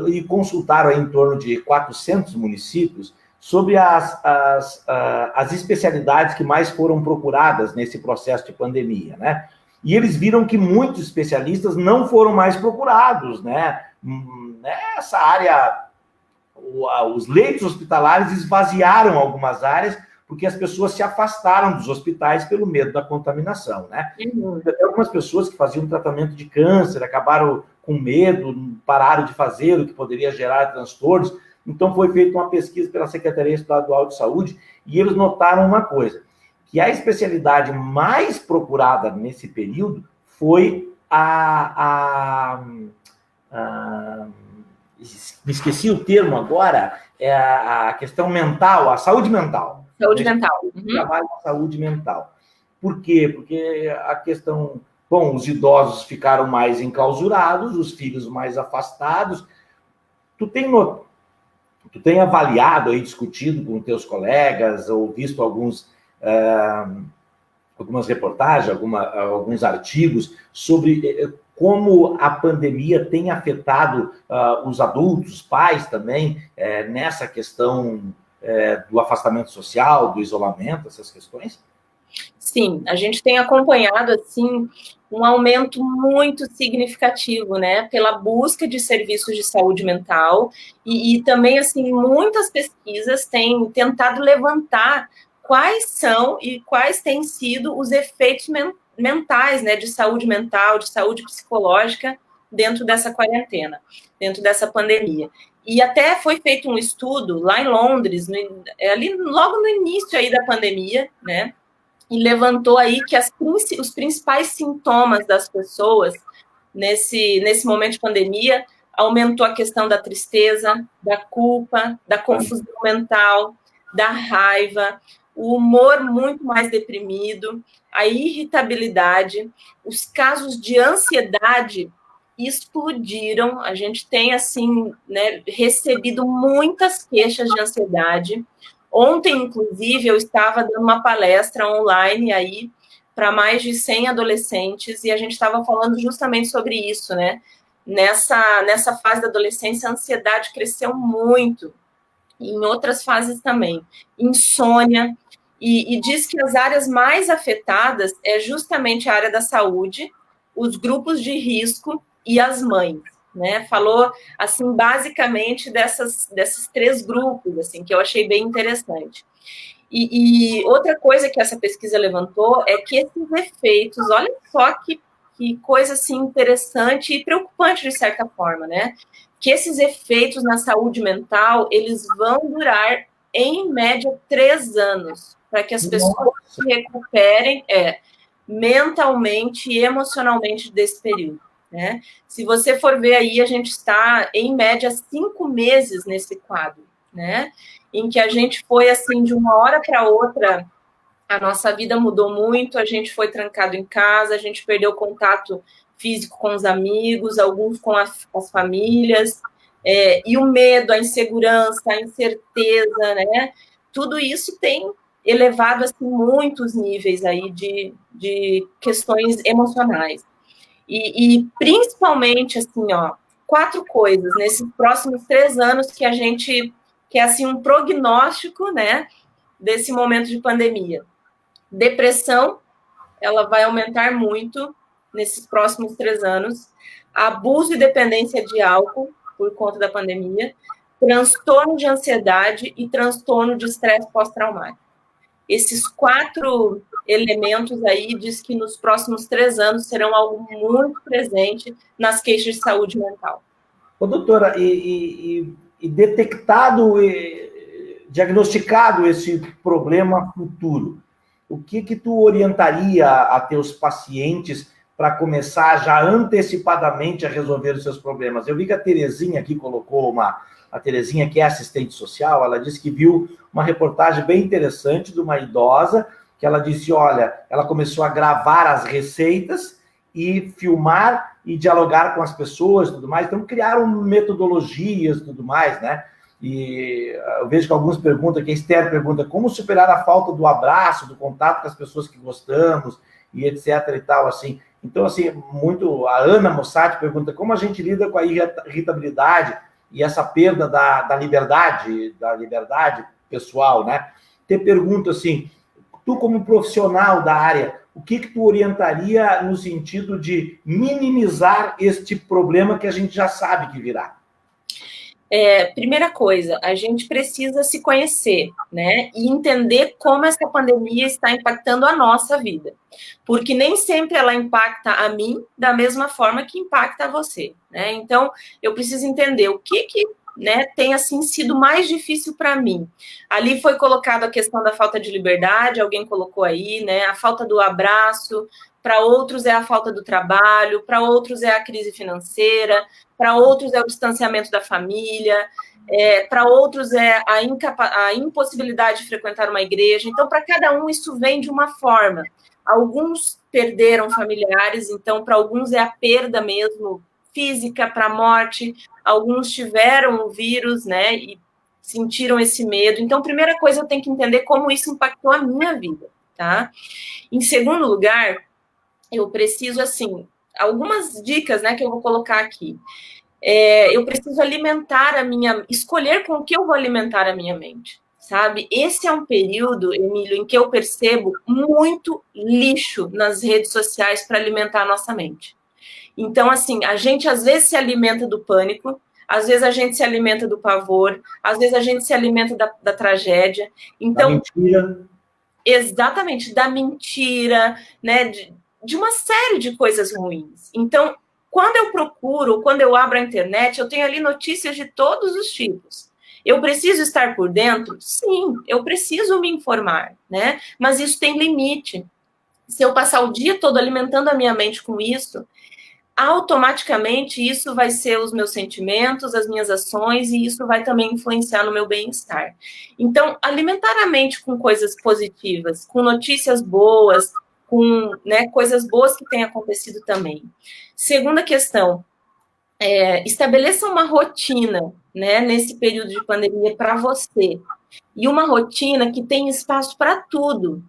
e consultaram aí em torno de 400 municípios sobre as especialidades que mais foram procuradas nesse processo de pandemia, né? E eles viram que muitos especialistas não foram mais procurados, né? Nessa área, os leitos hospitalares esvaziaram algumas áreas porque as pessoas se afastaram dos hospitais pelo medo da contaminação, né? Algumas pessoas que faziam tratamento de câncer acabaram com medo, pararam de fazer, o que poderia gerar transtornos. Então, foi feita uma pesquisa pela Secretaria Estadual de Saúde e eles notaram uma coisa, que a especialidade mais procurada nesse período foi me esqueci o termo agora, a questão mental, a saúde mental. Saúde mental. Trabalho com saúde mental. Por quê? Porque a questão... Bom, os idosos ficaram mais enclausurados, os filhos mais afastados. Tu tem avaliado aí, discutido com teus colegas, ou visto algumas reportagens, alguns artigos sobre como a pandemia tem afetado os adultos, os pais também, nessa questão do afastamento social, do isolamento, essas questões? Sim, a gente tem acompanhado, assim, um aumento muito significativo, né, pela busca de serviços de saúde mental e também, assim, muitas pesquisas têm tentado levantar quais são e quais têm sido os efeitos mentais, né, de saúde mental, de saúde psicológica dentro dessa quarentena, dentro dessa pandemia. E até foi feito um estudo lá em Londres, ali logo no início aí da pandemia, né, e levantou aí que os principais sintomas das pessoas nesse momento de pandemia aumentou a questão da tristeza, da culpa, da confusão mental, da raiva, o humor muito mais deprimido, a irritabilidade, os casos de ansiedade explodiram. A gente tem, assim, né, recebido muitas queixas de ansiedade. Ontem, inclusive, eu estava dando uma palestra online aí para mais de 100 adolescentes e a gente estava falando justamente sobre isso, né? Nessa fase da adolescência, a ansiedade cresceu muito, e em outras fases também. Insônia, e diz que as áreas mais afetadas é justamente a área da saúde, os grupos de risco e as mães. Né, falou, assim, basicamente desses três grupos, assim, que eu achei bem interessante. E outra coisa que essa pesquisa levantou é que esses efeitos, olha só que coisa, assim, interessante e preocupante, de certa forma, né, que esses efeitos na saúde mental, eles vão durar, em média, 3 anos, para que as pessoas se recuperem mentalmente e emocionalmente desse período. Né? Se você for ver aí, a gente está, em média, 5 meses nesse quadro, né? Em que a gente foi, assim, de uma hora para outra, A nossa vida mudou muito, a gente foi trancado em casa, a gente perdeu contato físico com os amigos, alguns com as famílias, e o medo, a insegurança, a incerteza, né? Tudo isso tem elevado assim, muitos níveis aí de questões emocionais. E principalmente, assim, ó, 4 coisas nesses próximos 3 anos que é assim um prognóstico, né, desse momento de pandemia. Depressão, ela vai aumentar muito nesses próximos 3 anos. Abuso e dependência de álcool, por conta da pandemia. Transtorno de ansiedade e transtorno de estresse pós-traumático. Esses 4 elementos aí diz que nos próximos 3 anos serão algo muito presente nas queixas de saúde mental. Ô, doutora, detectado, diagnosticado esse problema futuro, o que tu orientaria a teus pacientes para começar já antecipadamente a resolver os seus problemas? Eu vi que a Terezinha aqui colocou a Terezinha, que é assistente social, ela disse que viu uma reportagem bem interessante de uma idosa, que ela disse, olha, ela começou a gravar as receitas e filmar e dialogar com as pessoas e tudo mais, então criaram metodologias e tudo mais, né? E eu vejo que alguns perguntam, que a Esther pergunta, como superar a falta do abraço, do contato com as pessoas que gostamos, e etc e tal, assim. Então, assim, a Ana Mossati pergunta, como a gente lida com a irritabilidade e essa perda da liberdade pessoal, né? Te pergunto, assim, tu como profissional da área, o que tu orientaria no sentido de minimizar este problema que a gente já sabe que virá? Primeira coisa, a gente precisa se conhecer, né? E entender como essa pandemia está impactando a nossa vida. Porque nem sempre ela impacta a mim da mesma forma que impacta a você, né? Então, eu preciso entender o que né, tem assim sido mais difícil para mim. Ali foi colocada a questão da falta de liberdade, alguém colocou aí, né? A falta do abraço, para outros é a falta do trabalho, para outros é a crise financeira, para outros é o distanciamento da família, para outros é a impossibilidade de frequentar uma igreja. Então, para cada um, isso vem de uma forma. Alguns perderam familiares, então, para alguns é a perda mesmo física, para a morte. Alguns tiveram o vírus, né, e sentiram esse medo. Então, primeira coisa, eu tenho que entender como isso impactou a minha vida, tá? Em segundo lugar, eu preciso, assim, algumas dicas, né, que eu vou colocar aqui. Eu preciso escolher com o que eu vou alimentar a minha mente, sabe? Esse é um período, Emílio, em que eu percebo muito lixo nas redes sociais para alimentar a nossa mente. Então, assim, a gente às vezes se alimenta do pânico, às vezes a gente se alimenta do pavor, às vezes a gente se alimenta da tragédia. Então, da mentira. Exatamente, da mentira, né? De uma série de coisas ruins. Então, quando eu procuro, quando eu abro a internet, eu tenho ali notícias de todos os tipos. Eu preciso estar por dentro? Sim, eu preciso me informar, né? Mas isso tem limite. Se eu passar o dia todo alimentando a minha mente com isso, automaticamente isso vai ser os meus sentimentos, as minhas ações, e isso vai também influenciar no meu bem-estar. Então, alimentar a mente com coisas positivas, com notícias boas, com, né, coisas boas que têm acontecido também. Segunda questão, estabeleça uma rotina, né, nesse período de pandemia para você. E uma rotina que tem espaço para tudo.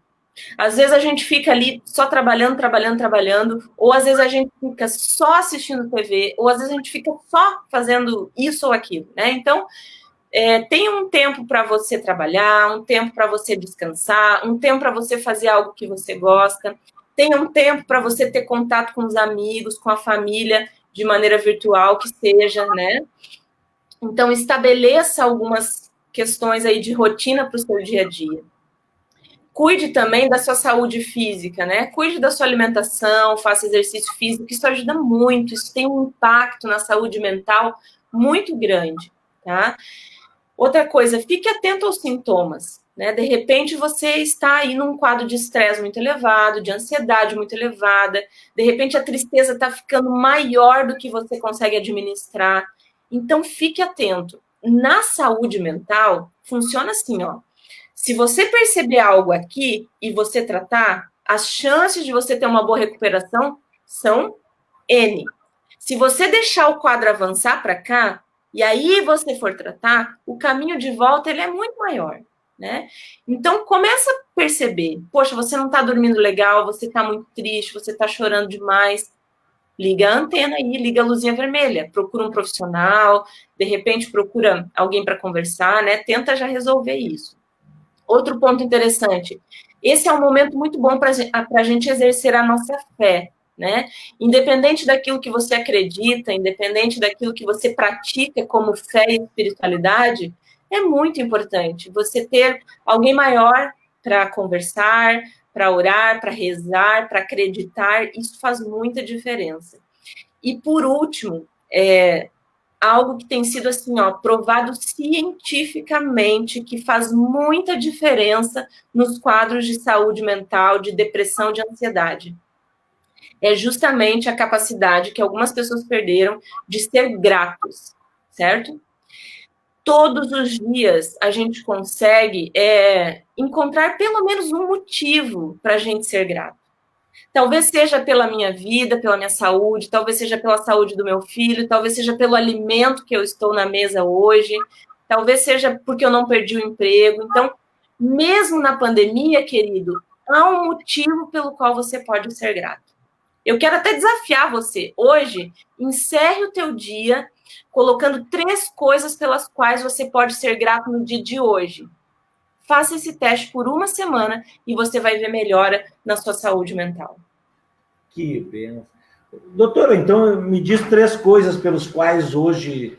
Às vezes a gente fica ali só trabalhando, ou às vezes a gente fica só assistindo TV, ou às vezes a gente fica só fazendo isso ou aquilo, né? Então, tem um tempo para você trabalhar, um tempo para você descansar, um tempo para você fazer algo que você gosta, tem um tempo para você ter contato com os amigos, com a família, de maneira virtual que seja, né? Então, estabeleça algumas questões aí de rotina para o seu dia a dia. Cuide também da sua saúde física, né? Cuide da sua alimentação, faça exercício físico, isso ajuda muito, isso tem um impacto na saúde mental muito grande, tá? Outra coisa, fique atento aos sintomas, né? De repente você está aí num quadro de estresse muito elevado, de ansiedade muito elevada, de repente a tristeza está ficando maior do que você consegue administrar. Então, fique atento. Na saúde mental, funciona assim, ó. Se você perceber algo aqui e você tratar, as chances de você ter uma boa recuperação são N. Se você deixar o quadro avançar para cá, e aí você for tratar, o caminho de volta ele é muito maior, né? Então, começa a perceber. Poxa, você não está dormindo legal, você está muito triste, você está chorando demais. Liga a antena aí, liga a luzinha vermelha. Procura um profissional, de repente procura alguém para conversar, né? Tenta já resolver isso. Outro ponto interessante. Esse é um momento muito bom para a gente exercer a nossa fé, né? Independente daquilo que você acredita, independente daquilo que você pratica como fé e espiritualidade, é muito importante você ter alguém maior para conversar, para orar, para rezar, para acreditar. Isso faz muita diferença. E por último, algo que tem sido assim, ó, provado cientificamente que faz muita diferença nos quadros de saúde mental, de depressão, de ansiedade. É justamente a capacidade que algumas pessoas perderam de ser gratos, certo? Todos os dias a gente consegue encontrar pelo menos um motivo para a gente ser grato. Talvez seja pela minha vida, pela minha saúde, talvez seja pela saúde do meu filho, talvez seja pelo alimento que eu estou na mesa hoje, talvez seja porque eu não perdi o emprego. Então, mesmo na pandemia, querido, há um motivo pelo qual você pode ser grato. Eu quero até desafiar você. Hoje, encerre o teu dia colocando 3 coisas pelas quais você pode ser grato no dia de hoje. Faça esse teste por 1 semana e você vai ver melhora na sua saúde mental. Que bem. Doutora, então me diz 3 coisas pelos quais hoje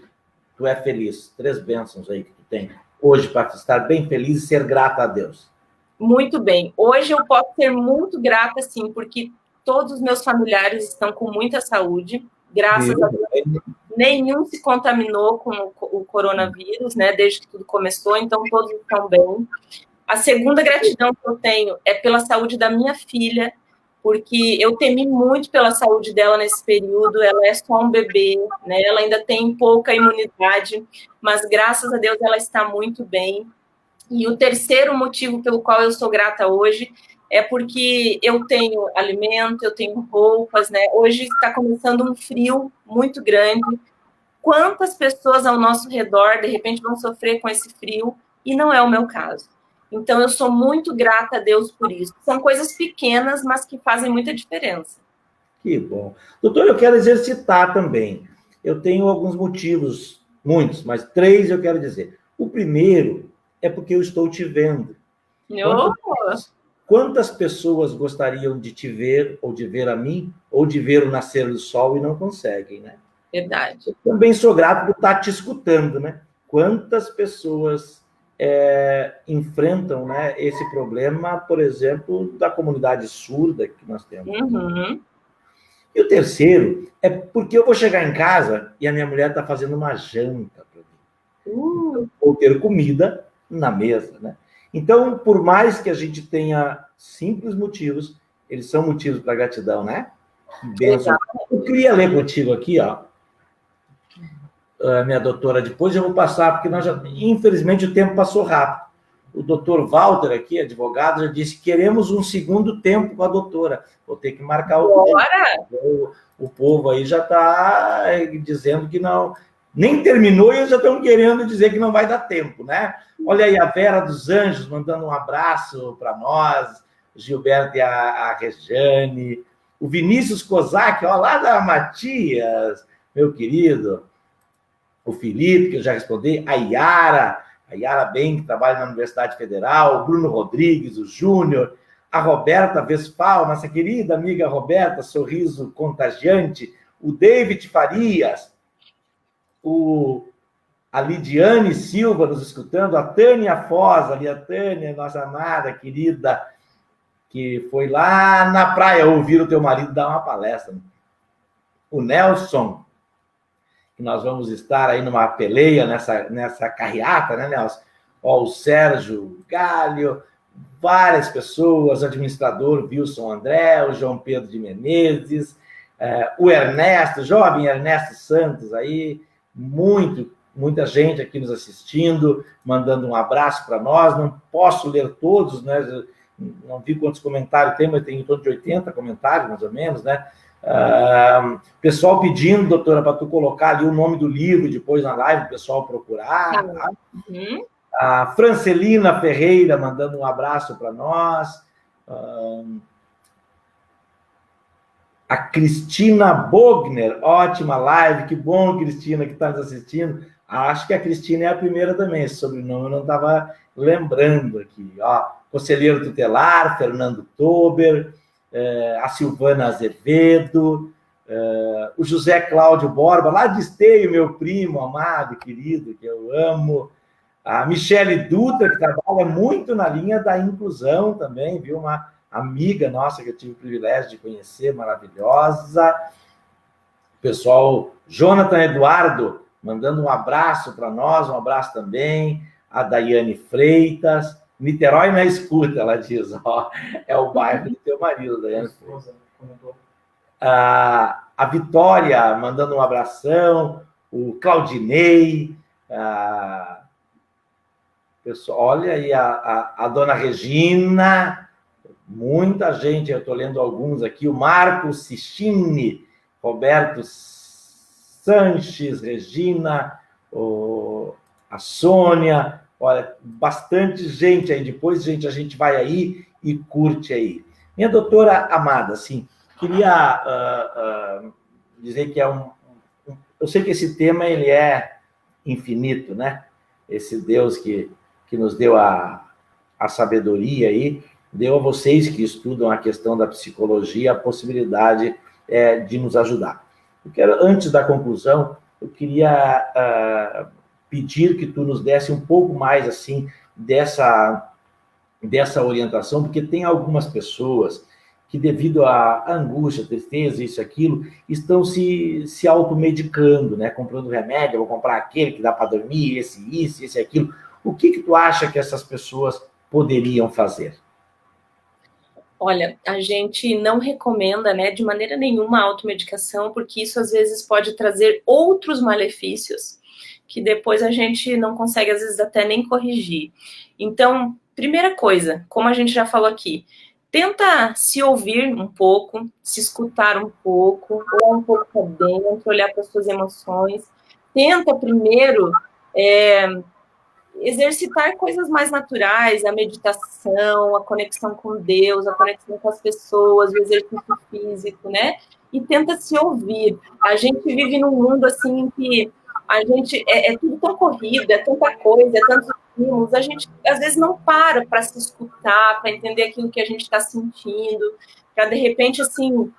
tu é feliz. 3 bênçãos aí que tu tem hoje para estar bem feliz e ser grata a Deus. Muito bem. Hoje eu posso ser muito grata, sim, porque todos os meus familiares estão com muita saúde. Graças a Deus, nenhum se contaminou com o coronavírus, né? Desde que tudo começou, então todos estão bem. A segunda gratidão que eu tenho é pela saúde da minha filha, porque eu temi muito pela saúde dela nesse período. Ela é só um bebê, né? Ela ainda tem pouca imunidade, mas graças a Deus ela está muito bem. E o terceiro motivo pelo qual eu sou grata hoje é porque eu tenho alimento, eu tenho roupas, né? Hoje está começando um frio muito grande. Quantas pessoas ao nosso redor, de repente, vão sofrer com esse frio? E não é o meu caso. Então, eu sou muito grata a Deus por isso. São coisas pequenas, mas que fazem muita diferença. Que bom. Doutor, eu quero exercitar também. Eu tenho alguns motivos, muitos, mas 3 eu quero dizer. O primeiro é porque eu estou te vendo. Quantas pessoas gostariam de te ver, ou de ver a mim, ou de ver o nascer do sol e não conseguem, né? Verdade. Eu também sou grato por estar te escutando, né? Quantas pessoas enfrentam, né, esse problema, por exemplo, da comunidade surda que nós temos. Uhum. E o terceiro é porque eu vou chegar em casa e a minha mulher está fazendo uma janta para mim. Então, vou ter comida na mesa, né? Então, por mais que a gente tenha simples motivos, eles são motivos para gratidão, né? Que bênção. Eu queria ler contigo aqui, ó, minha doutora, depois eu vou passar, porque infelizmente o tempo passou rápido. O doutor Walter aqui, advogado, já disse: queremos um segundo tempo com a doutora. Vou ter que marcar o tempo. O povo aí já está dizendo que não, nem terminou e eles já estão querendo dizer que não vai dar tempo, né? Olha aí a Vera dos Anjos mandando um abraço para nós, Gilberto e a Rejane, o Vinícius Kozak, ó, lá da Matias, meu querido, o Felipe, que eu já respondi, a Yara Bem, que trabalha na Universidade Federal, o Bruno Rodrigues, o Júnior, a Roberta Vespal, nossa querida amiga Roberta, sorriso contagiante, o David Farias, a Lidiane Silva nos escutando, a Tânia Foz, ali a Tânia, nossa amada, querida, que foi lá na praia ouvir o teu marido dar uma palestra. O Nelson, que nós vamos estar aí numa peleia, nessa carreata, né, Nelson? Ó, o Sérgio Galho, várias pessoas, administrador Wilson André, o João Pedro de Menezes, o Ernesto, jovem Ernesto Santos aí, muito muita gente aqui nos assistindo, mandando um abraço para nós. Não posso ler todos, né? Não vi quantos comentários tem, mas tem em torno de 80 comentários, mais ou menos, né? Pessoal pedindo, doutora, para tu colocar ali o nome do livro depois na live, o pessoal procurar. Tá? Uhum. A Francelina Ferreira mandando um abraço para nós. A Cristina Bogner, ótima live, que bom, Cristina, que está nos assistindo. Acho que a Cristina é a primeira também, esse sobrenome eu não estava lembrando aqui. Ó, Conselheiro Tutelar, Fernando Tober, a Silvana Azevedo, o José Cláudio Borba, lá de Esteio, meu primo amado, querido, que eu amo. A Michele Dutra, que trabalha muito na linha da inclusão também, viu? Uma amiga nossa que eu tive o privilégio de conhecer, maravilhosa. O pessoal, Jonathan Eduardo, mandando um abraço para nós, um abraço também. A Daiane Freitas, Niterói na escuta, ela diz, ó, é o bairro do teu marido, Daiane Freitas. A Vitória, mandando um abração, o Claudinei, pessoal, olha aí a dona Regina, muita gente, eu estou lendo alguns aqui, o Marcos Sistini, Roberto Sanches, Regina, a Sônia, olha, bastante gente aí, depois, gente, a gente vai aí e curte aí. Minha doutora amada, assim, queria dizer que eu sei que esse tema, ele é infinito, né? Esse Deus que nos deu a sabedoria aí, deu a vocês que estudam a questão da psicologia a possibilidade de nos ajudar. Eu quero, antes da conclusão, eu queria pedir que tu nos desse um pouco mais, assim, dessa orientação, porque tem algumas pessoas que, devido à angústia, tristeza, isso e aquilo, estão se automedicando, né? Comprando remédio, eu vou comprar aquele que dá para dormir, esse e aquilo. O que tu acha que essas pessoas poderiam fazer? Olha, a gente não recomenda, né, de maneira nenhuma a automedicação, porque isso às vezes pode trazer outros malefícios que depois a gente não consegue, às vezes, até nem corrigir. Então, primeira coisa, como a gente já falou aqui, tenta se ouvir um pouco, se escutar um pouco, olhar um pouco para dentro, olhar para as suas emoções. Tenta primeiro exercitar coisas mais naturais, a meditação, a conexão com Deus, a conexão com as pessoas, o exercício físico, né? E tenta se ouvir. A gente vive num mundo, assim, em que a gente é tudo tão corrido, é tanta coisa, é tantos estímulos, a gente, às vezes, não para se escutar, para entender aquilo que a gente está sentindo, para, de repente, assim,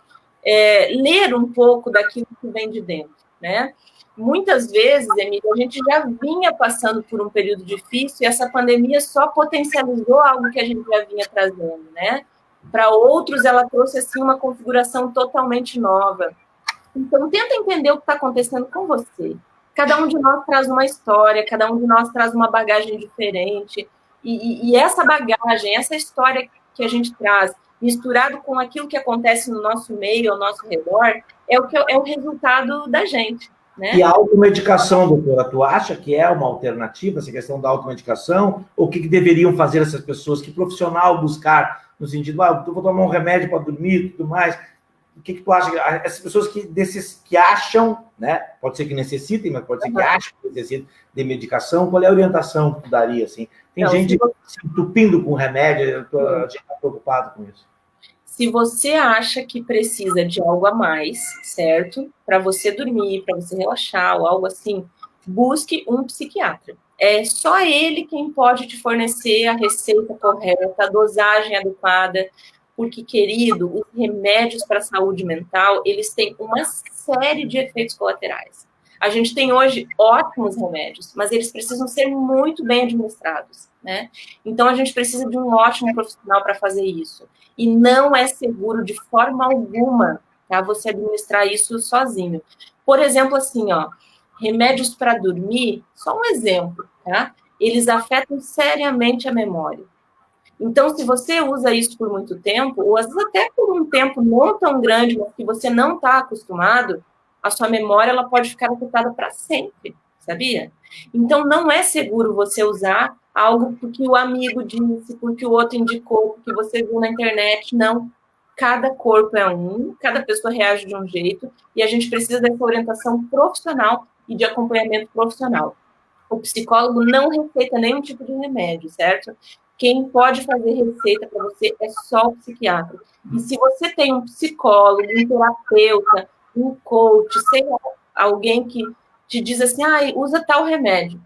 ler um pouco daquilo que vem de dentro, né? Muitas vezes, Emília, a gente já vinha passando por um período difícil e essa pandemia só potencializou algo que a gente já vinha trazendo, né? Para outros, ela trouxe, assim, uma configuração totalmente nova. Então, tenta entender o que está acontecendo com você. Cada um de nós traz uma história, cada um de nós traz uma bagagem diferente. E essa bagagem, essa história que a gente traz, misturado com aquilo que acontece no nosso meio, ao nosso redor, é o resultado da gente. Né? E a automedicação, doutora, tu acha que é uma alternativa, essa questão da automedicação? Ou o que deveriam fazer essas pessoas? Que profissional buscar? No sentido, eu vou tomar um remédio para dormir e tudo mais. O que tu acha? Essas pessoas que acham, né? Pode ser que necessitem, mas pode ser que achem que necessitem de medicação. Qual é a orientação que tu daria? Assim? Tem gente se entupindo com remédio, a gente está preocupado com isso. Se você acha que precisa de algo a mais, certo? Para você dormir, para você relaxar ou algo assim, busque um psiquiatra. É só ele quem pode te fornecer a receita correta, a dosagem adequada, porque, querido, os remédios para a saúde mental, eles têm uma série de efeitos colaterais. A gente tem hoje ótimos remédios, mas eles precisam ser muito bem administrados, né? Então, a gente precisa de um ótimo profissional para fazer isso. E não é seguro de forma alguma, tá? Você administrar isso sozinho. Por exemplo, assim, ó, remédios para dormir, só um exemplo, tá? Eles afetam seriamente a memória. Então, se você usa isso por muito tempo, ou às vezes até por um tempo não tão grande, mas que você não está acostumado, a sua memória ela pode ficar afetada para sempre, sabia? Então, não é seguro você usar algo porque o amigo disse, porque o outro indicou, porque você viu na internet. Não. Cada corpo é um, cada pessoa reage de um jeito, e a gente precisa dessa orientação profissional e de acompanhamento profissional. O psicólogo não receita nenhum tipo de remédio, certo? Quem pode fazer receita para você é só o psiquiatra. E se você tem um psicólogo, um terapeuta, um coach, sei lá, alguém que te diz assim, usa tal remédio,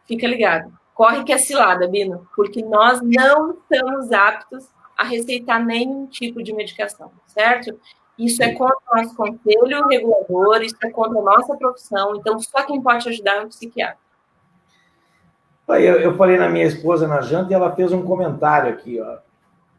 fica ligado. Corre que é cilada, Bino, porque nós não estamos aptos a receitar nenhum tipo de medicação, certo? Isso é contra o nosso conselho regulador, isso é contra a nossa profissão, então só quem pode te ajudar é um psiquiatra. Eu falei na minha esposa na janta e ela fez um comentário aqui, ó.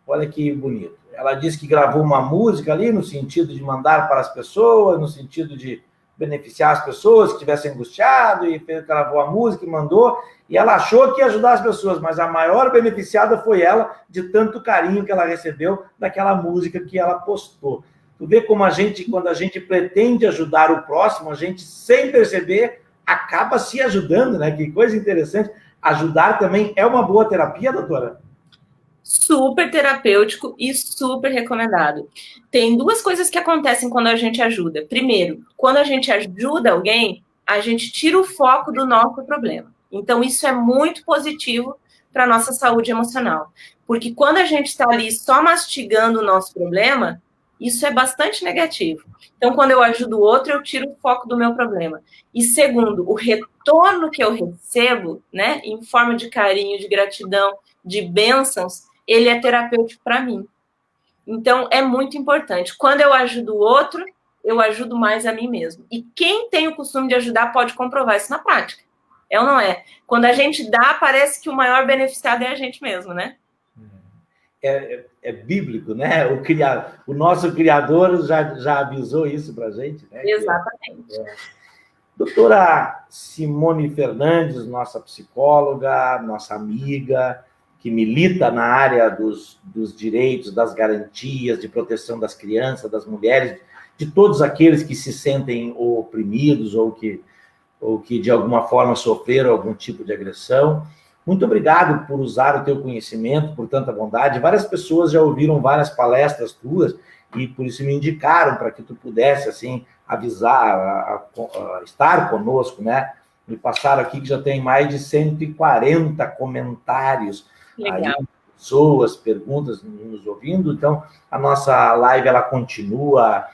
Olha que bonito. Ela disse que gravou uma música ali no sentido de mandar para as pessoas, no sentido de beneficiar as pessoas que estivessem angustiadas, e gravou a música e mandou, e ela achou que ia ajudar as pessoas, mas a maior beneficiada foi ela, de tanto carinho que ela recebeu daquela música que ela postou. Tu vê como quando a gente pretende ajudar o próximo, a gente, sem perceber, acaba se ajudando, né? Que coisa interessante. Ajudar também é uma boa terapia, doutora? Super terapêutico e super recomendado. Tem duas coisas que acontecem quando a gente ajuda. Primeiro, quando a gente ajuda alguém, a gente tira o foco do nosso problema. Então, isso é muito positivo para a nossa saúde emocional. Porque quando a gente está ali só mastigando o nosso problema, isso é bastante negativo. Então, quando eu ajudo o outro, eu tiro o foco do meu problema. E segundo, o retorno que eu recebo, né, em forma de carinho, de gratidão, de bênçãos, ele é terapêutico para mim. Então, é muito importante. Quando eu ajudo o outro, eu ajudo mais a mim mesmo. E quem tem o costume de ajudar pode comprovar isso na prática. É ou não é? Quando a gente dá, parece que o maior beneficiado é a gente mesmo, né? É bíblico, né? O nosso Criador já avisou isso para a gente, né? Exatamente. Doutora Simone Fernandes, nossa psicóloga, nossa amiga, que milita na área dos direitos, das garantias, de proteção das crianças, das mulheres, de todos aqueles que se sentem oprimidos ou que de alguma forma sofreram algum tipo de agressão. Muito obrigado por usar o teu conhecimento, por tanta bondade. Várias pessoas já ouviram várias palestras tuas e por isso me indicaram para que tu pudesse, assim, avisar, estar conosco, né? Me passaram aqui que já tem mais de 140 comentários. Legal. Aí, pessoas, perguntas nos ouvindo. Então, a nossa live, ela continua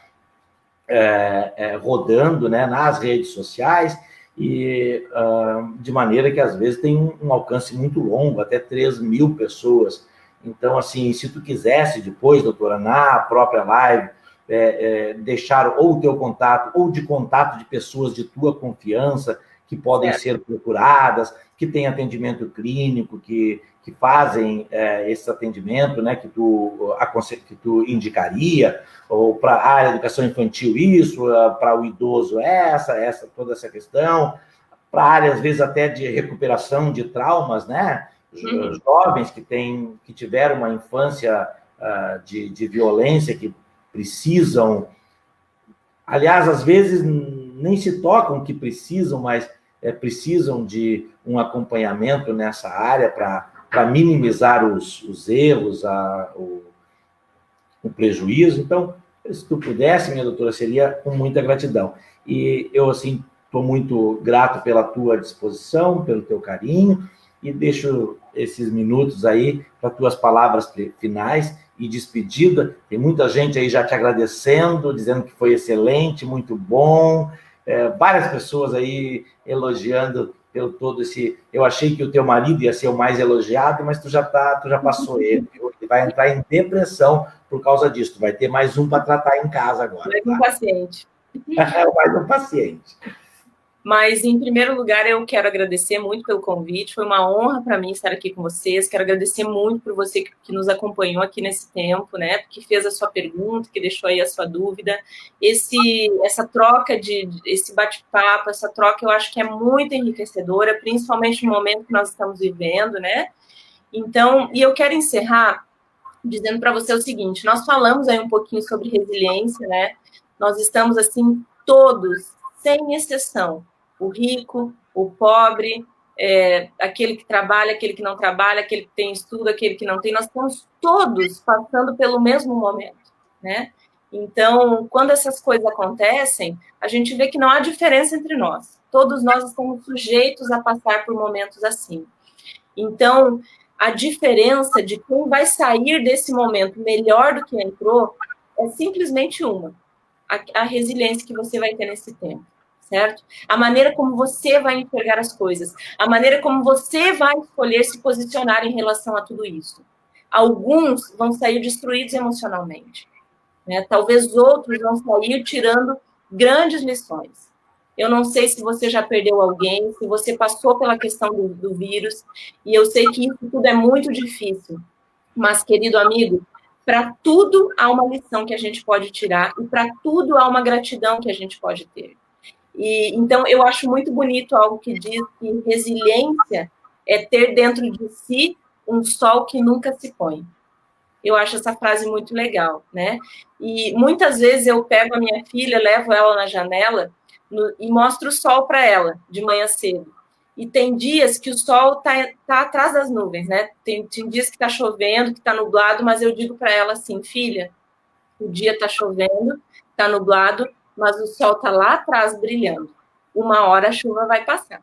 rodando, né, nas redes sociais, e de maneira que, às vezes, tem um alcance muito longo, até 3.000 pessoas. Então, assim, se tu quisesse depois, doutora, na própria live, deixar ou o teu contato, ou de contato de pessoas de tua confiança, que podem ser procuradas, que têm atendimento clínico, que fazem esse atendimento, né, que tu indicaria, ou para a educação infantil isso, para o idoso toda essa questão, para a área, às vezes, até de recuperação de traumas, né? Jovens que tiveram uma infância de violência, que precisam, aliás, às vezes nem se tocam que precisam, mas precisam de um acompanhamento nessa área para minimizar os erros, o prejuízo. Então, se tu pudesse, minha doutora, seria com muita gratidão. E eu, assim, estou muito grato pela tua disposição, pelo teu carinho, e deixo esses minutos aí para tuas palavras finais e despedida. Tem muita gente aí já te agradecendo, dizendo que foi excelente, muito bom. Várias pessoas aí elogiando pelo todo esse... Eu achei que o teu marido ia ser o mais elogiado, mas tu já passou ele. Ele vai entrar em depressão por causa disso. Tu vai ter mais um para tratar em casa agora. Mais um paciente. Mais um paciente. Mas, em primeiro lugar, eu quero agradecer muito pelo convite. Foi uma honra para mim estar aqui com vocês. Quero agradecer muito por você que nos acompanhou aqui nesse tempo, né? Que fez a sua pergunta, que deixou aí a sua dúvida. Essa troca, esse bate-papo, essa troca, eu acho que é muito enriquecedora, principalmente no momento que nós estamos vivendo, né? Então, e eu quero encerrar dizendo para você o seguinte: nós falamos aí um pouquinho sobre resiliência, né? Nós estamos, assim, todos, sem exceção, o rico, o pobre, aquele que trabalha, aquele que não trabalha, aquele que tem estudo, aquele que não tem, nós estamos todos passando pelo mesmo momento, né? Então, quando essas coisas acontecem, a gente vê que não há diferença entre nós. Todos nós estamos sujeitos a passar por momentos assim. Então, a diferença de quem vai sair desse momento melhor do que entrou é simplesmente uma: a resiliência que você vai ter nesse tempo, certo? A maneira como você vai enxergar as coisas, a maneira como você vai escolher se posicionar em relação a tudo isso. Alguns vão sair destruídos emocionalmente, né? Talvez outros vão sair tirando grandes lições. Eu não sei se você já perdeu alguém, se você passou pela questão do vírus, e eu sei que isso tudo é muito difícil. Mas, querido amigo, para tudo há uma lição que a gente pode tirar, e para tudo há uma gratidão que a gente pode ter. E então, eu acho muito bonito algo que diz que resiliência é ter dentro de si um sol que nunca se põe. Eu acho essa frase muito legal, né? E muitas vezes eu pego a minha filha, levo ela na janela e mostro o sol para ela de manhã cedo. E tem dias que o sol tá atrás das nuvens, né? Tem dias que está chovendo, que está nublado, mas eu digo para ela assim: filha, o dia está chovendo, está nublado, mas o sol está lá atrás brilhando. Uma hora a chuva vai passar.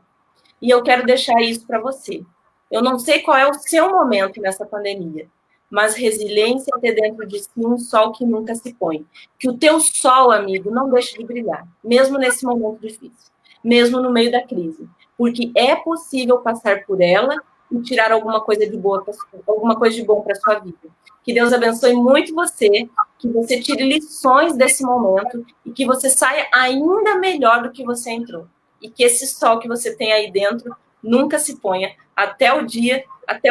E eu quero deixar isso para você. Eu não sei qual é o seu momento nessa pandemia, mas resiliência é ter dentro de si um sol que nunca se põe. Que o teu sol, amigo, não deixe de brilhar, mesmo nesse momento difícil, mesmo no meio da crise, porque é possível passar por ela e tirar alguma coisa de boa, alguma coisa de bom para sua vida. Que Deus abençoe muito você, que você tire lições desse momento e que você saia ainda melhor do que você entrou. E que esse sol que você tem aí dentro nunca se ponha até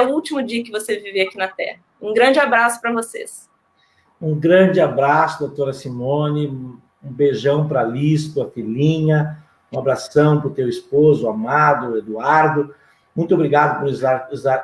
o último dia que você viver aqui na Terra. Um grande abraço para vocês. Um grande abraço, doutora Simone. Um beijão para a Liz, tua filhinha. Um abração para o teu esposo amado, Eduardo. Muito obrigado por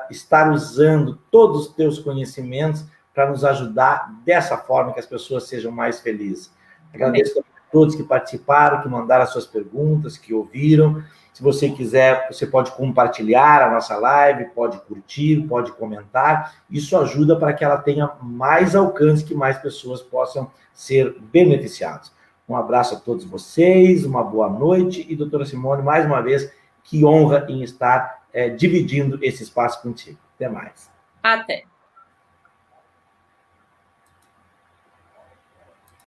estar usando todos os teus conhecimentos para nos ajudar dessa forma que as pessoas sejam mais felizes. Agradeço a todos que participaram, que mandaram as suas perguntas, que ouviram. Se você quiser, você pode compartilhar a nossa live, pode curtir, pode comentar. Isso ajuda para que ela tenha mais alcance, que mais pessoas possam ser beneficiadas. Um abraço a todos vocês, uma boa noite. E, doutora Simone, mais uma vez, que honra em estar dividindo esse espaço contigo. Até mais. Até.